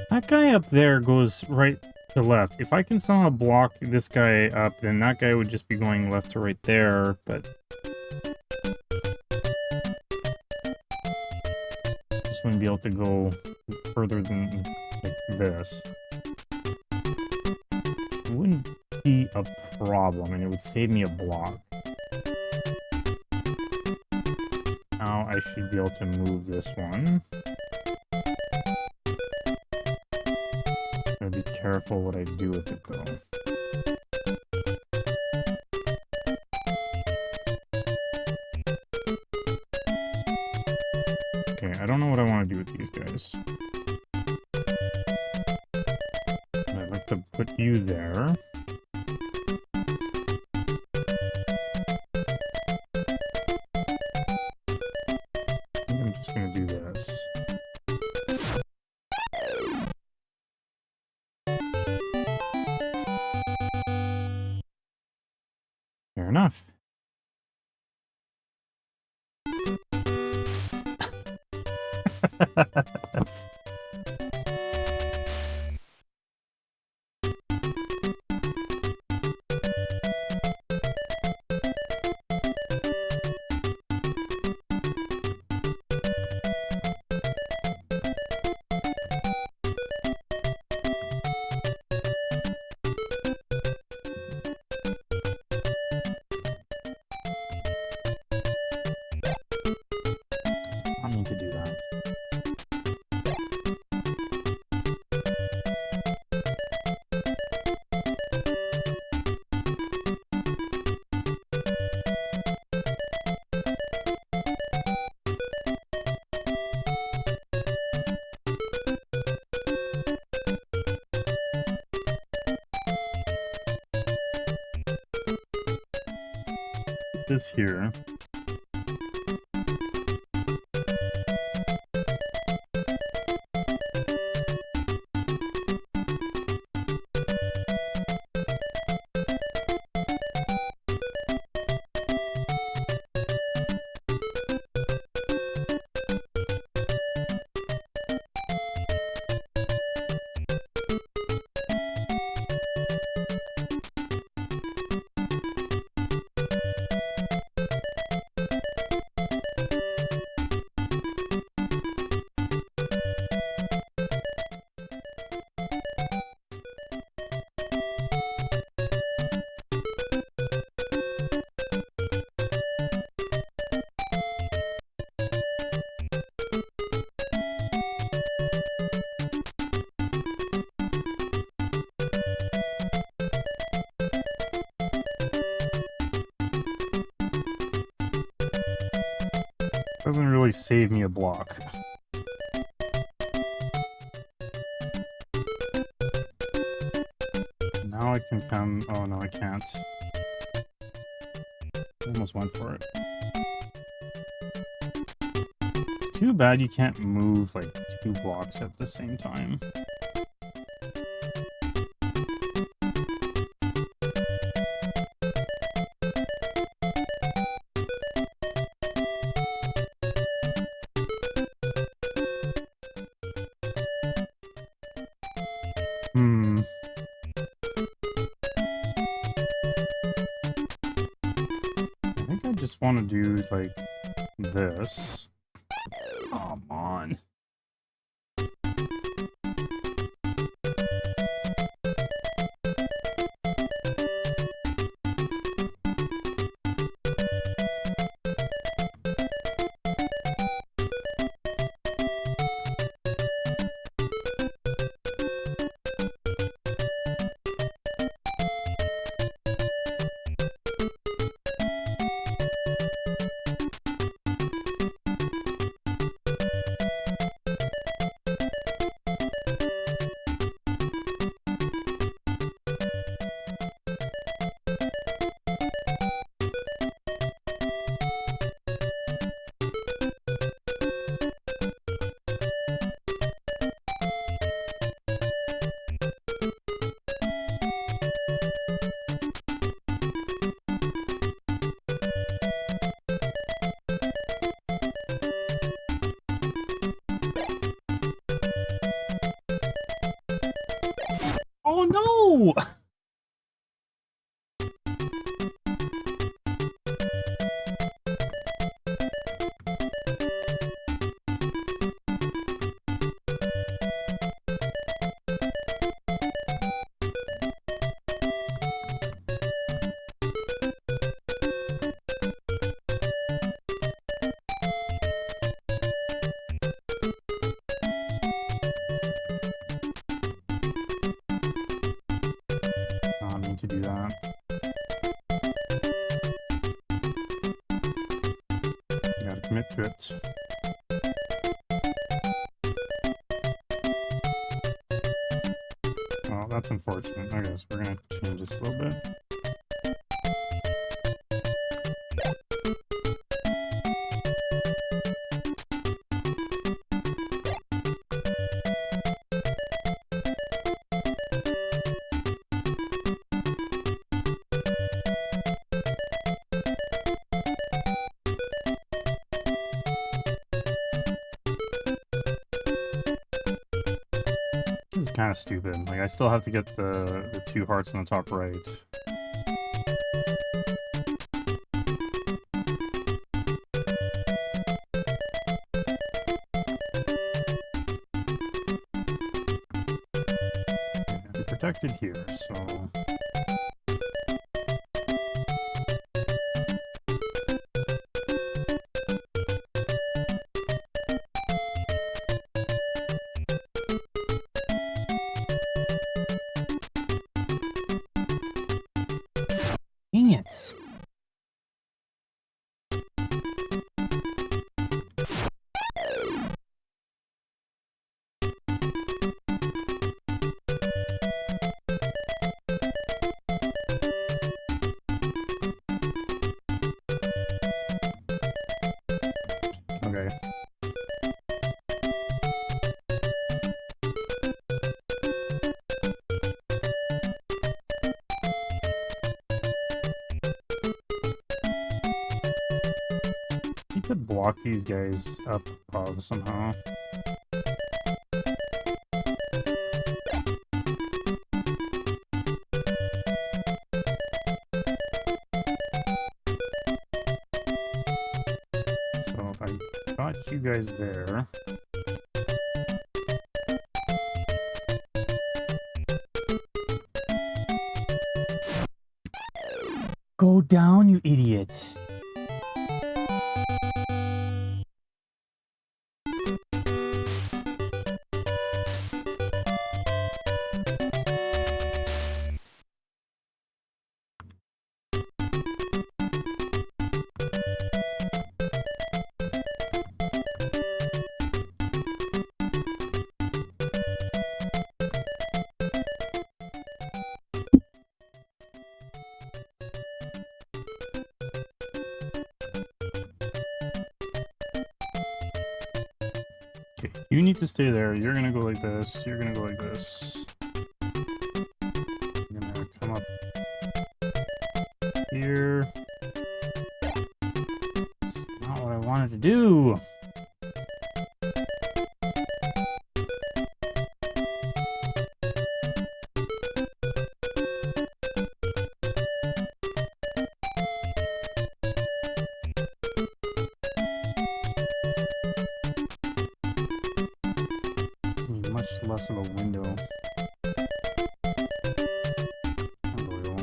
That guy up there goes right to left. If I can somehow block this guy up, then that guy would just be going left to right there, but... just wouldn't be able to go further than like this. It wouldn't be a problem, and it would save me a block. Now I should be able to move this one. Gotta be careful what I do with it, though. Okay, I don't know what I want to do with these guys. I'd like to put you there. I'm just gonna do this. Fair enough. I need to do that. Put this here. Doesn't really save me a block. Now I can come... Oh, no, I can't. Almost went for it. It's too bad you can't move, like, 2 blocks at the same time. I think I just want to do, like, this. Come on. Oh no! To do that. You gotta commit to it. Oh, that's unfortunate. Okay, so we're gonna change this a little bit. kind of stupid. Like, I still have to get the 2 hearts on the top right. I'm protected here, so... Dang it! Okay. Need to block these guys up above somehow. So if I got you guys there. Go down, you idiot. Okay, you need to stay there. You're gonna go like this. You're gonna go like this. You're gonna come up here. It's not what I wanted to do. Much less of a window. Loyal.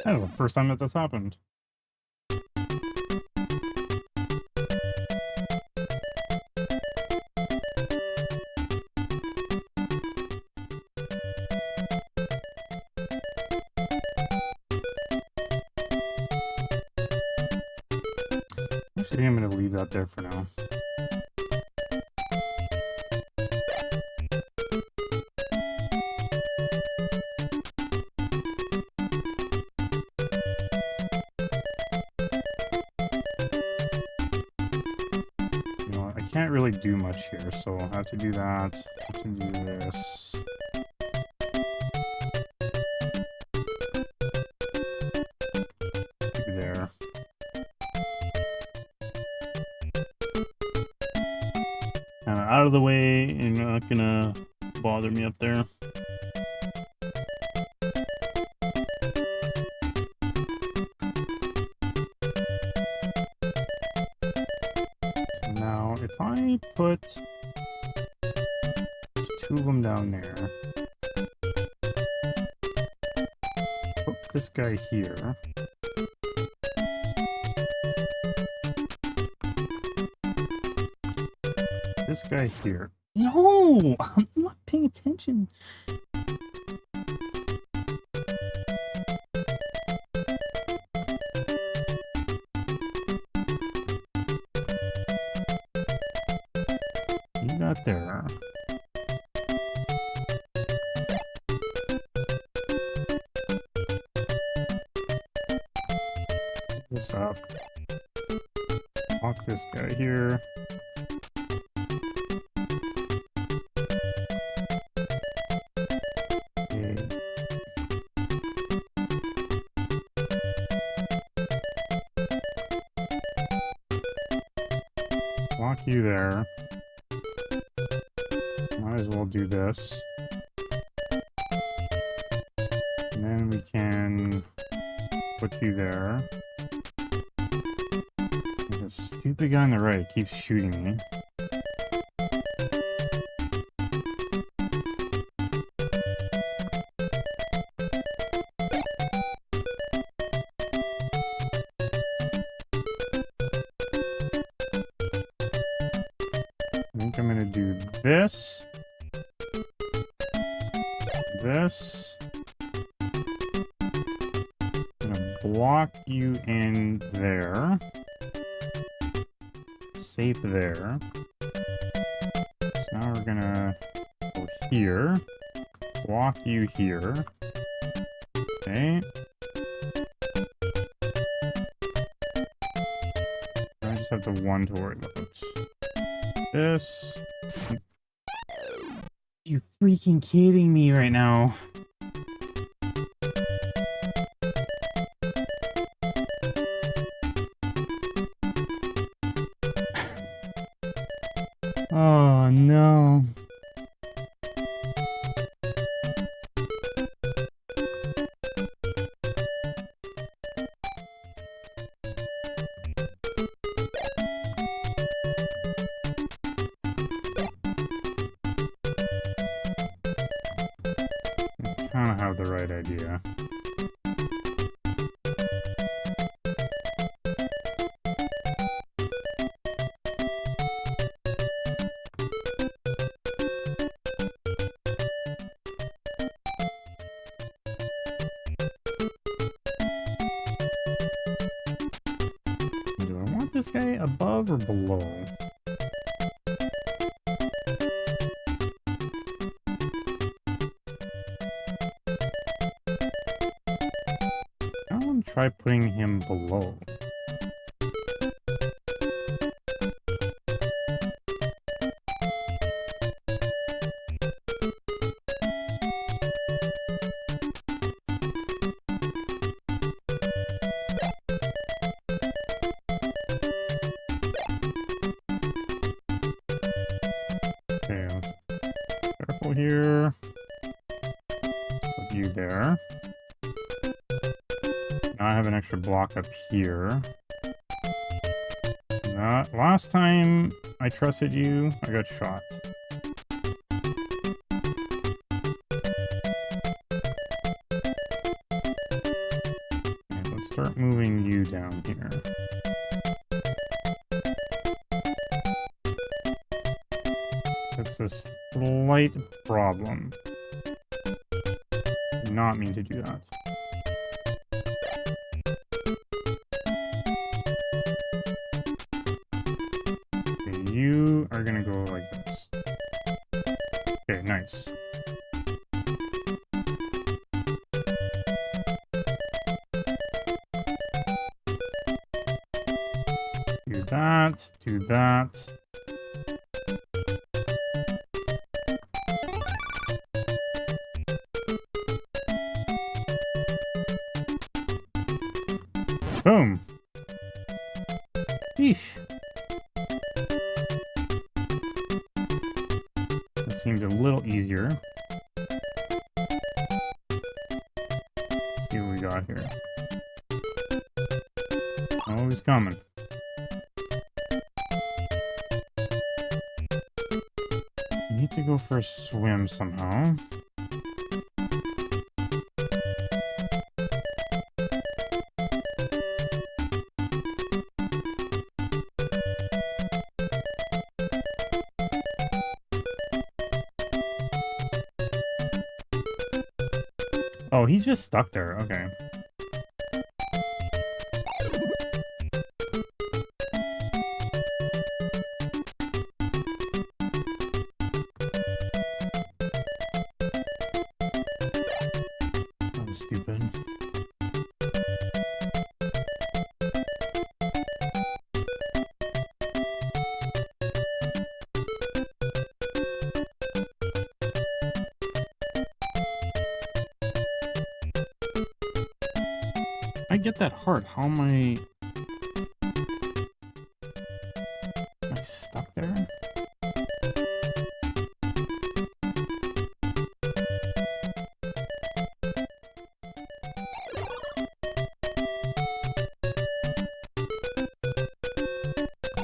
I don't know, first time that this happened. Actually, I'm going to leave that there for now. Can't really do much here, so I'll have to do that. I have to do this. There. Out of the way, you're not gonna bother me up there. Now, if I put 2 of them down there, put this guy here, this guy here. No! I'm not paying attention. You got there. this up. Lock this guy here. Okay. Lock you there. Might as well do this. And then we can put you there. The stupid guy on the right keeps shooting me. I think I'm gonna do this. This. I'm gonna block you in there. Safe there. So now we're gonna go here. Block you here. Okay. I just have the one to worry about. This. You freaking kidding me right now? Oh no. I kind of have the right idea. Do I want this guy above or below? I want to try putting him below. Okay, let's be careful here. Put you there. Now I have an extra block up here. Last time I trusted you, I got shot. Okay, let's start moving you down here. That's a slight problem. Did not mean to do that. Okay, you are gonna go like this. Okay, nice. Do that, do that. Boom. Yeesh. This seemed a little easier. Let's see what we got here. Oh, he's coming. I need to go for a swim somehow. Oh, he's just stuck there. Okay. That was stupid. I get that heart. How am I stuck there?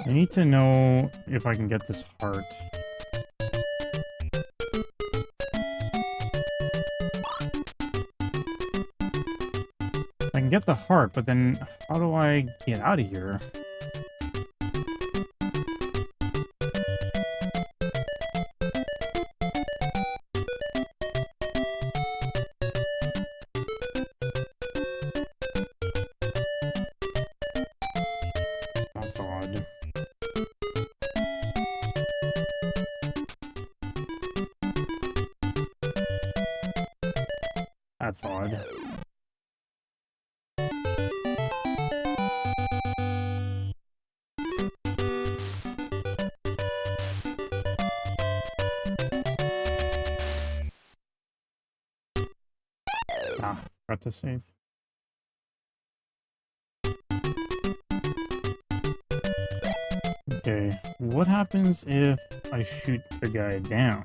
I need to know if I can get this heart. I can get the heart, but then how do I get out of here? That's odd. That's odd. Ah, forgot to save. Okay, what happens if I shoot the guy down?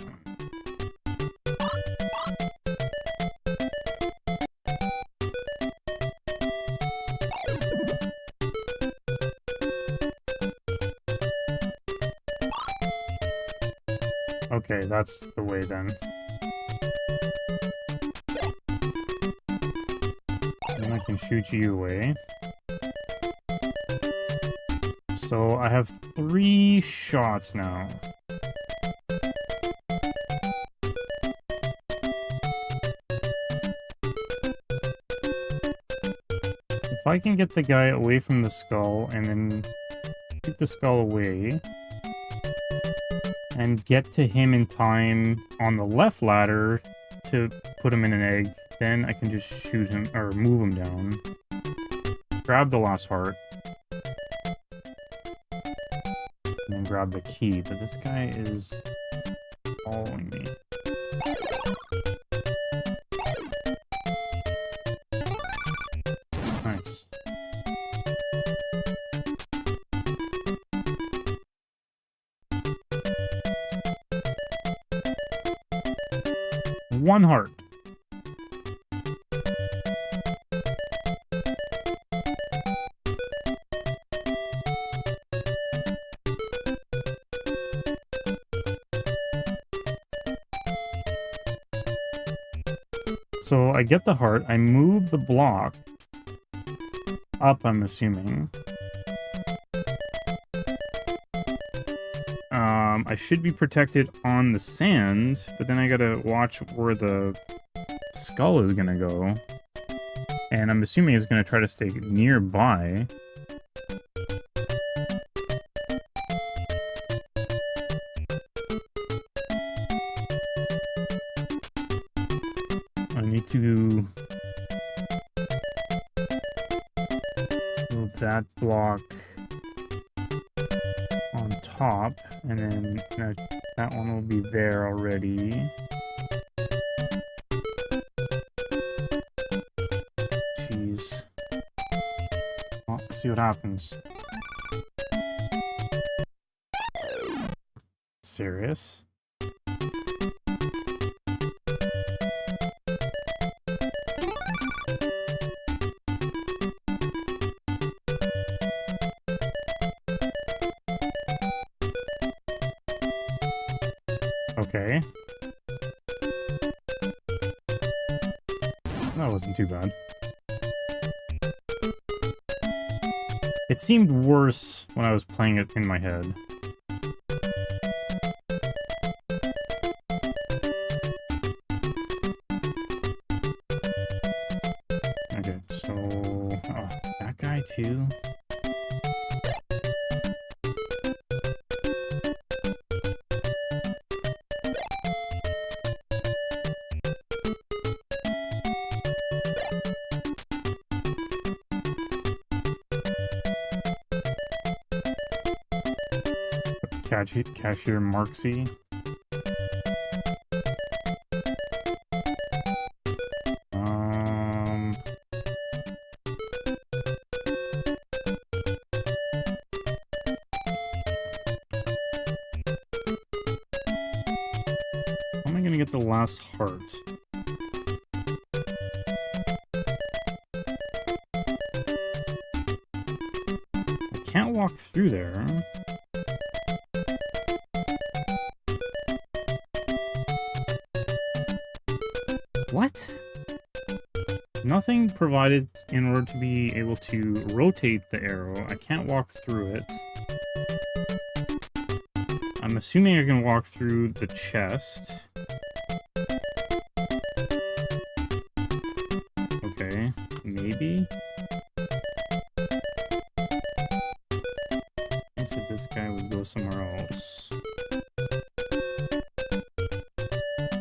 Okay, that's the way then. Then I can shoot you away. So I have 3 shots now. If I can get the guy away from the skull and then shoot the skull away and get to him in time on the left ladder to put him in an egg, then I can just shoot him or move him down. Grab the last heart. And then grab the key, but this guy is following me. Nice. One heart. So I get the heart, I move the block up, I'm assuming. I should be protected on the sand, but then I gotta watch where the skull is gonna go. And I'm assuming it's gonna try to stay nearby. I need to move that block on top, and then that one will be there already. Jeez. Well, let's see what happens. Serious? Okay. That wasn't too bad. It seemed worse when I was playing it in my head. Okay, so... oh, that guy too? Cashier Marksy. the last heart. I can't walk through there. What? Nothing provided in order to be able to rotate the arrow. I can't walk through it. I'm assuming I can walk through the chest. Okay, maybe. I said this guy would go somewhere else.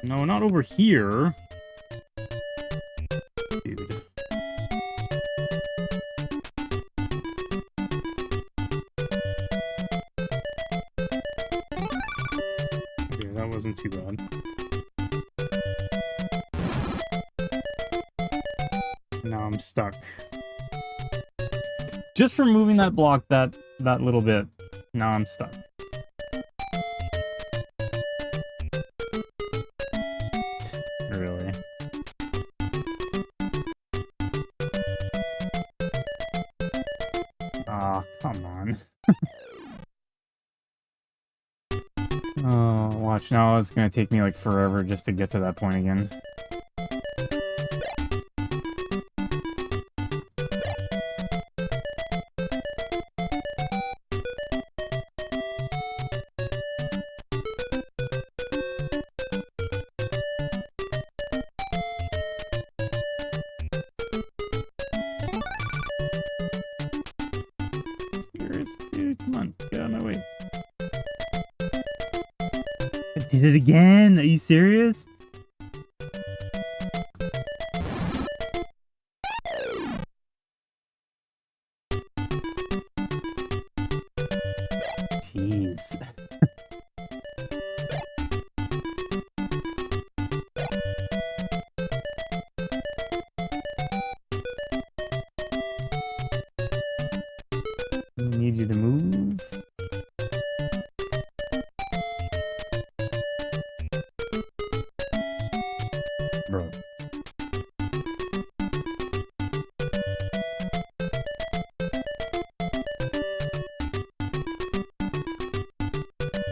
No, not over here. Dude. Okay, that wasn't too bad. Now I'm stuck. Just from moving that block that little bit, now I'm stuck. Really? Ah, come on. Oh, watch now. It's gonna take me like forever just to get to that point again. Serious, dude, come on, get out of my way. I did it again! Are you serious? Jeez. I need you to move. Bro.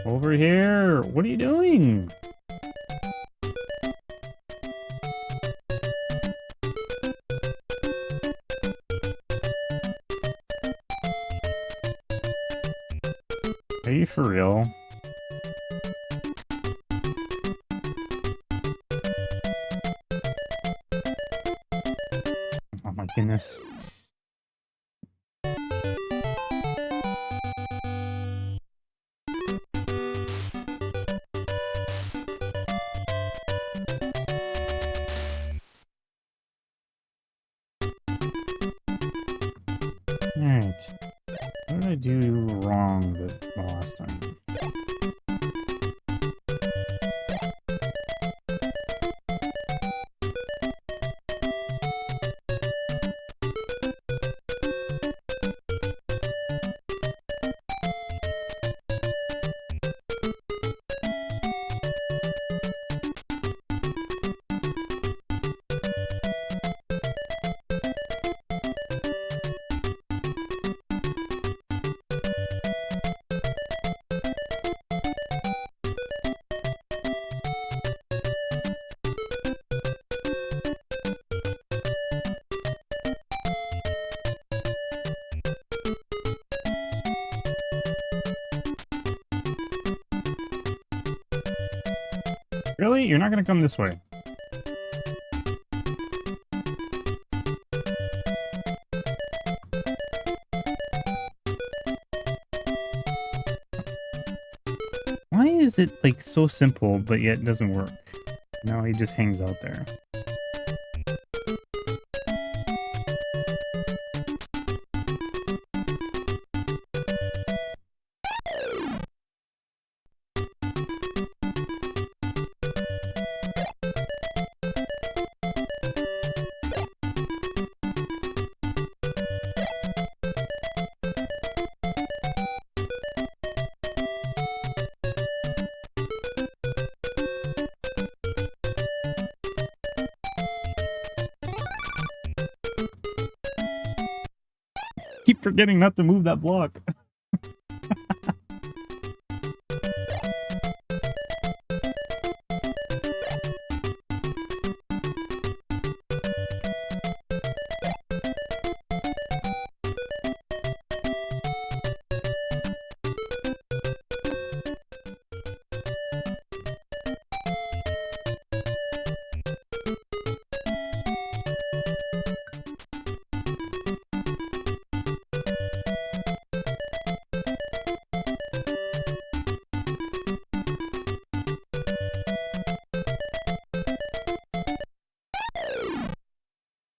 Over here! What are you doing? Are you for real? Oh my goodness. Alright. What did I do wrong the last time? Really? You're not gonna come this way? Why is it like so simple but yet doesn't work? No, he just hangs out there. Keep forgetting not to move that block.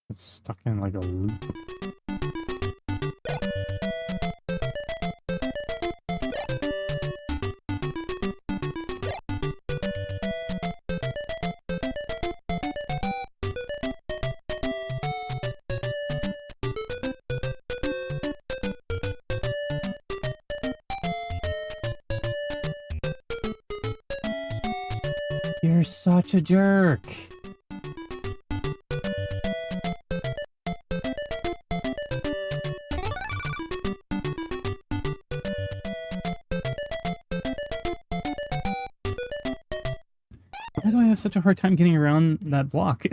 It's stuck in like a loop. You're such a jerk. Why do I have such a hard time getting around that block?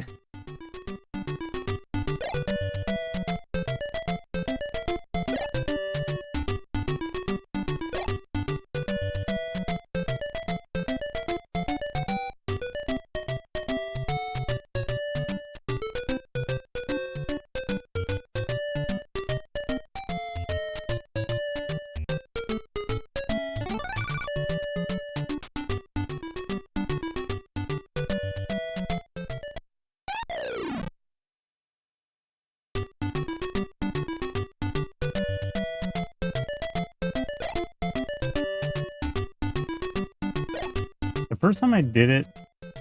The first time I did it,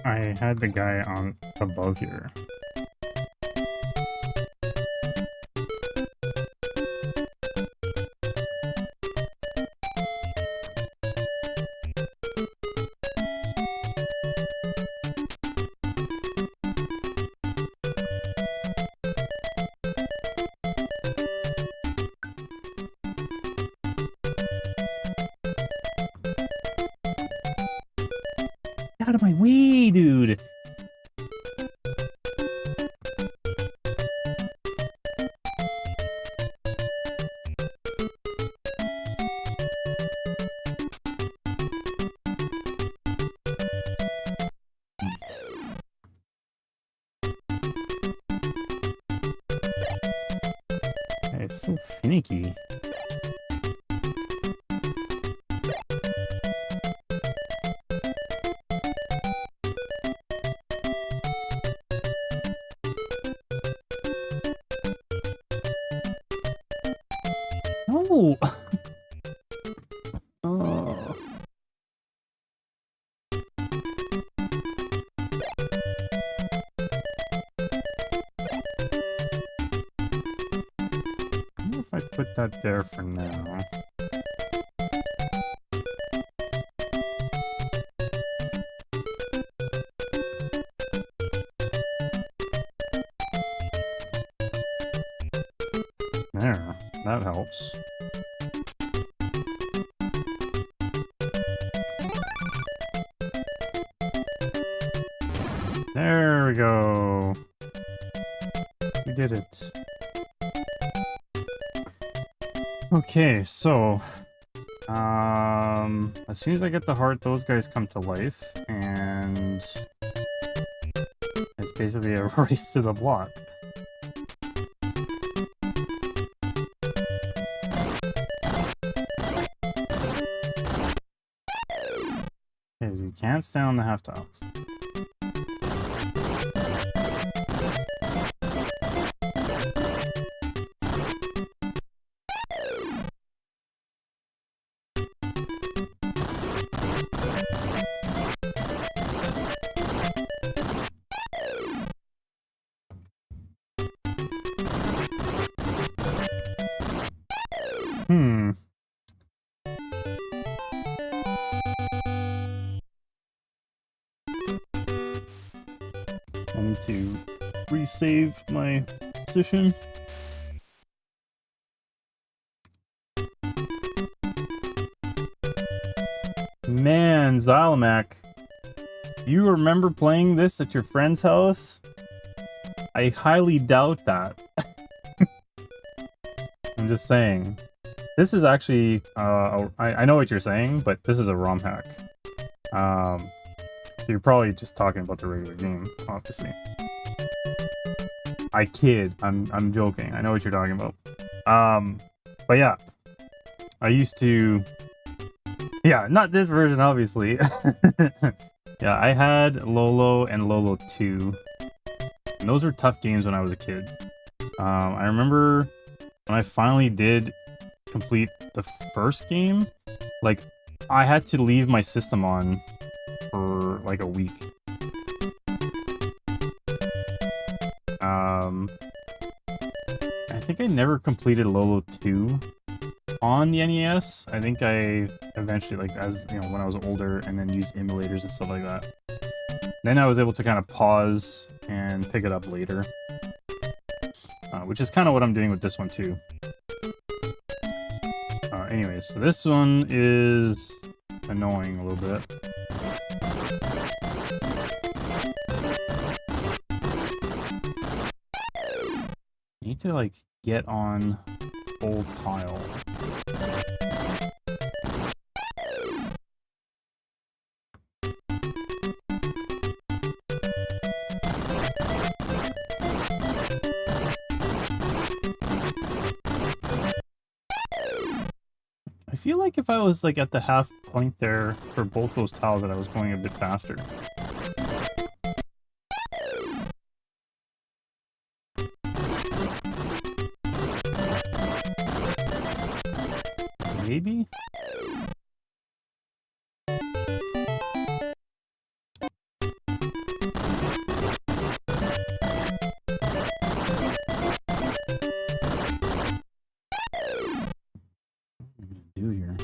I had the guy on above here. Out of my way, dude. It's so finicky. No! Oh. I wonder if I put that there for now. There, that helps. There we go. We did it. Okay, so as soon as I get the heart, those guys come to life, and it's basically a race to the block. Okay, so you can't stand on the half tiles. I need to resave my position. Man, Xylamac, you remember playing this at your friend's house? I highly doubt that. I'm just saying. This is actually, I know what you're saying, but this is a ROM hack. So you're probably just talking about the regular game, obviously. I kid. I'm joking. I know what you're talking about. But yeah, I used to. Yeah, not this version, obviously. Yeah, I had Lolo and Lolo 2. And those were tough games when I was a kid. I remember when I finally did complete the first game, like, I had to leave my system on for like a week. I think I never completed Lolo 2 on the NES. I think I eventually, like, as you know, when I was older, and then used emulators and stuff like that. Then I was able to kind of pause and pick it up later, which is kind of what I'm doing with this one too. Anyways, so this one is annoying a little bit. Need to like get on old tile. I feel like if I was like at the half point there for both those tiles that I was going a bit faster. Maybe? Do here.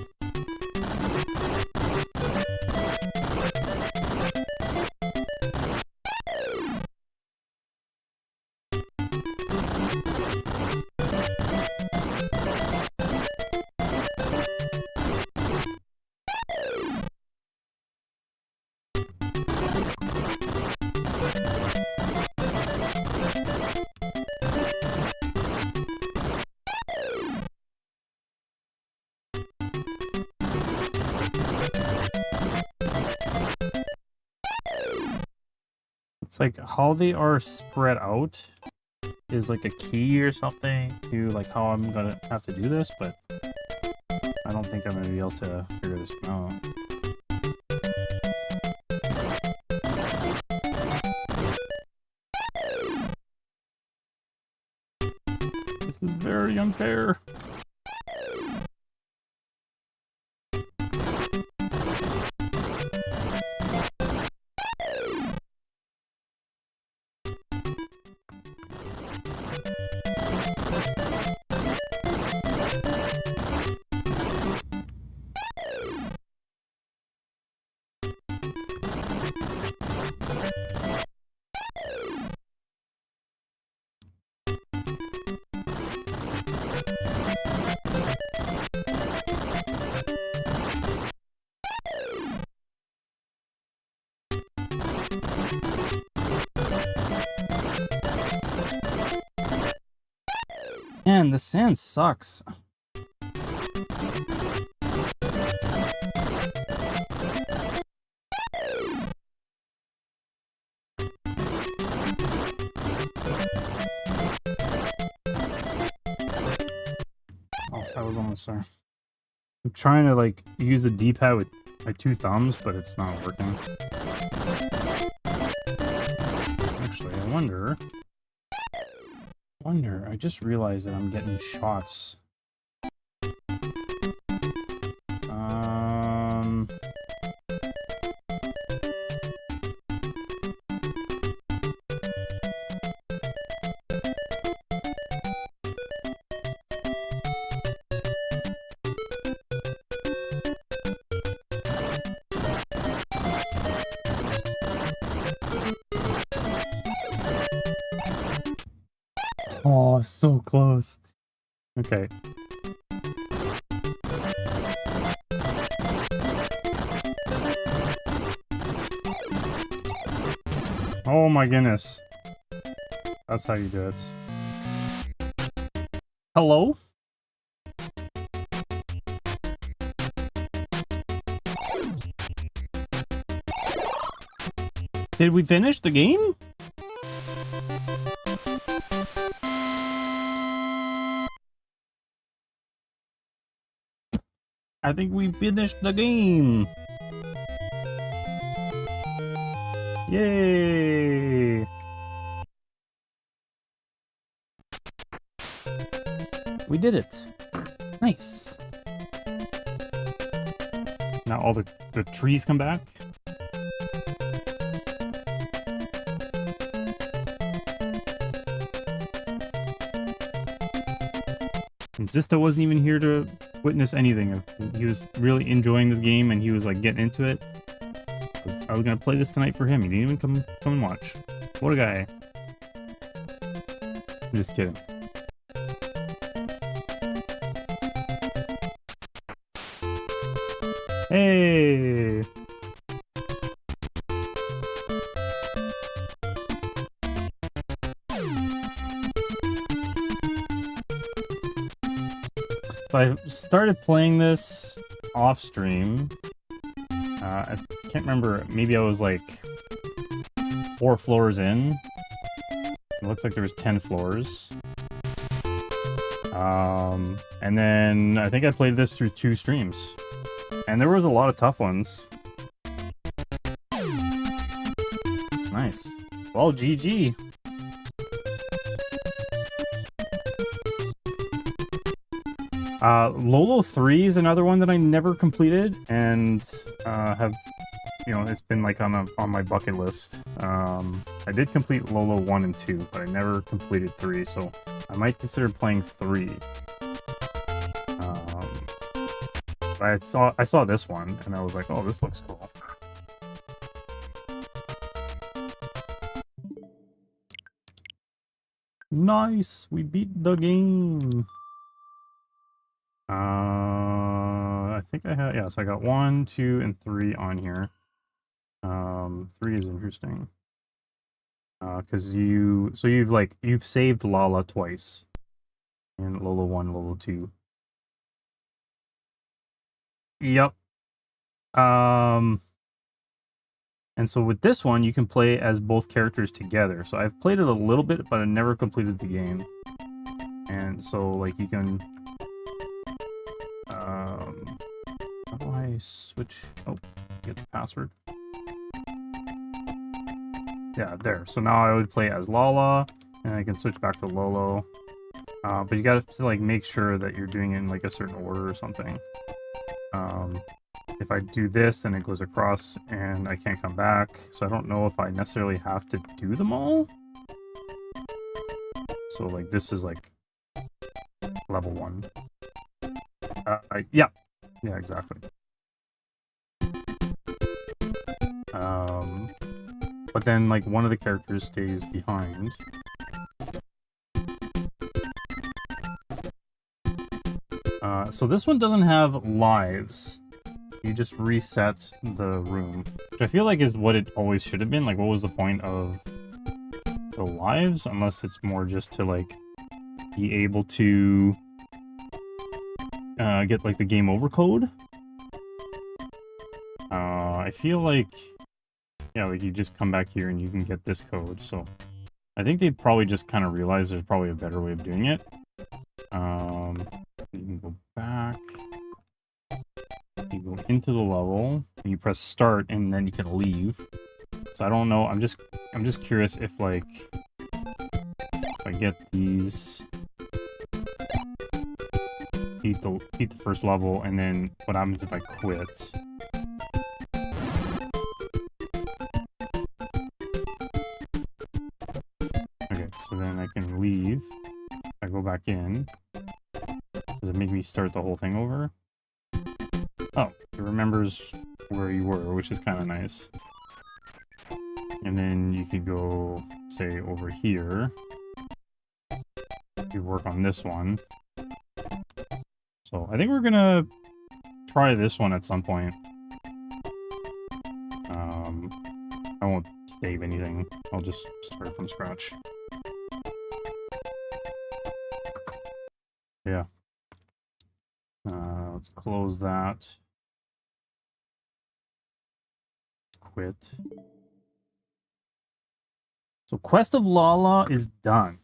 It's like how they are spread out is like a key or something to like how I'm gonna have to do this, but I don't think I'm gonna be able to figure this out. This is very unfair. Man, the sand sucks. Oh, that was almost there. I'm trying to like use the D-pad with my two thumbs, but it's not working. Actually, I wonder, I just realized that I'm getting shots. Oh, so close. Okay. Oh my goodness. That's how you do it. Hello? Did we finish the game? I think we finished the game. Yay! We did it. Nice. Now all the trees come back. And Zista wasn't even here to witness anything. He was really enjoying this game and he was like getting into it. I was gonna play this tonight for him. He didn't even come and watch. What a guy. I'm just kidding. Hey! So I started playing this off stream. I can't remember. Maybe I was like 4 floors in. It looks like there was 10 floors. And then I think I played this through 2 streams. And there was a lot of tough ones. Nice. Well, GG. Lolo 3 is another one that I never completed and have, you know, it's been like on my bucket list. I did complete Lolo 1 and 2, but I never completed 3, so I might consider playing 3. I saw this one and I was like, oh, this looks cool. Nice, we beat the game. I think I had, yeah, so I got 1, 2, and 3 on here. 3 is interesting. Cause you've saved Lala twice. In Lolo 1, Lolo 2. Yep. And so with this one, you can play as both characters together. So I've played it a little bit, but I never completed the game. And so, like, you can... how do I switch? Oh, get the password. Yeah, there. So now I would play as Lala, and I can switch back to Lolo. But you gotta like make sure that you're doing it in like a certain order or something. If I do this, then it goes across and I can't come back. So I don't know if I necessarily have to do them all. So like this is like level 1. Yeah, exactly. But then like one of the characters stays behind. So this one doesn't have lives. You just reset the room, which I feel like is what it always should have been. Like, what was the point of the lives? Unless it's more just to, like, be able to get, like, the game over code. I feel like, yeah, like, you just come back here and you can get this code. So I think they probably just kind of realized there's probably a better way of doing it. You can go back. You go into the level, and you press start, and then you can leave. So I don't know. I'm just curious if like if I get these, beat the first level, and then what happens if I quit? Okay, so then I can leave. I go back in. Does it make me start the whole thing over? Oh, it remembers where you were, which is kind of nice. And then you could go, say, over here. You work on this one. So I think we're gonna try this one at some point. I won't save anything. I'll just start from scratch. Yeah. Let's close that. Quit. So Quest of Lala is done.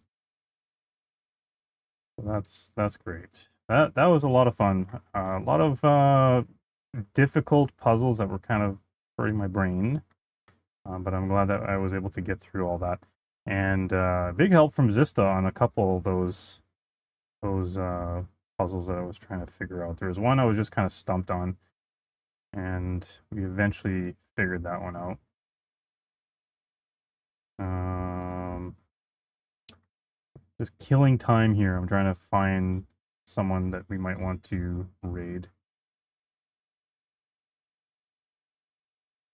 So that's great. That was a lot of fun. A lot of difficult puzzles that were kind of hurting my brain, but I'm glad that I was able to get through all that. And big help from Zista on a couple of those puzzles that I was trying to figure out. There was one I was just kind of stumped on, and we eventually figured that one out. Just killing time here. I'm trying to find someone that we might want to raid.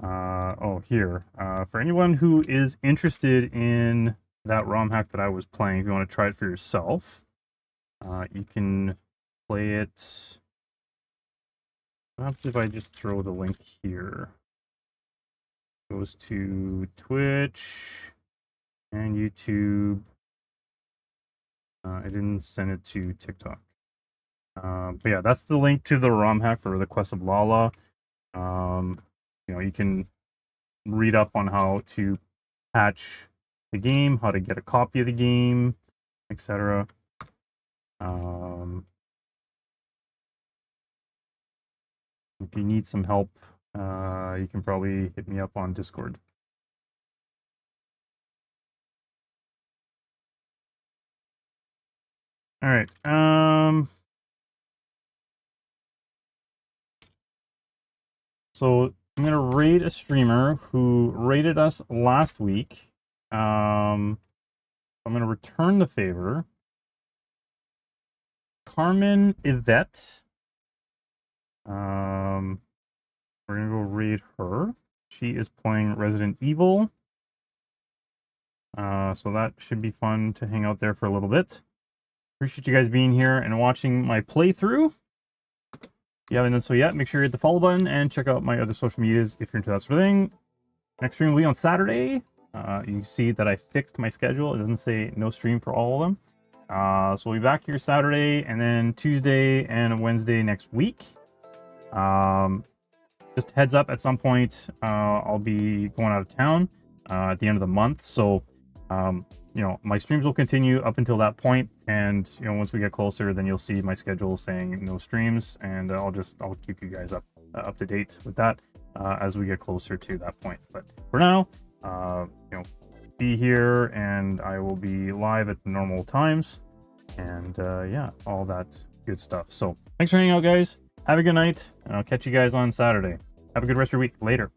Oh, here. For anyone who is interested in that ROM hack that I was playing, if you want to try it for yourself, you can play it. Perhaps if I just throw the link here. It goes to Twitch and YouTube. I didn't send it to TikTok. But yeah, that's the link to the ROM hack for the Quest of Lala. You know, you can read up on how to patch the game, how to get a copy of the game, etc. If you need some help, you can probably hit me up on Discord. All right. So I'm gonna raid a streamer who raided us last week. I'm gonna return the favor. Carmen Yvette. We're gonna go raid her. She is playing Resident Evil. So that should be fun to hang out there for a little bit. Appreciate you guys being here and watching my playthrough. If you haven't done so yet, make sure you hit the follow button and check out my other social medias if you're into that sort of thing. Next stream will be on Saturday. You can see that I fixed my schedule. It doesn't say no stream for all of them. So we'll be back here Saturday and then Tuesday and Wednesday next week. Just heads up, at some point I'll be going out of town at the end of the month. So you know, my streams will continue up until that point, and you know, once we get closer, then you'll see my schedule saying no streams, and I'll keep you guys up to date with that as we get closer to that point. But for now, you know, be here, and I will be live at normal times, and yeah, all that good stuff. So thanks for hanging out, guys. Have a good night, and I'll catch you guys on Saturday. Have a good rest of your week. Later.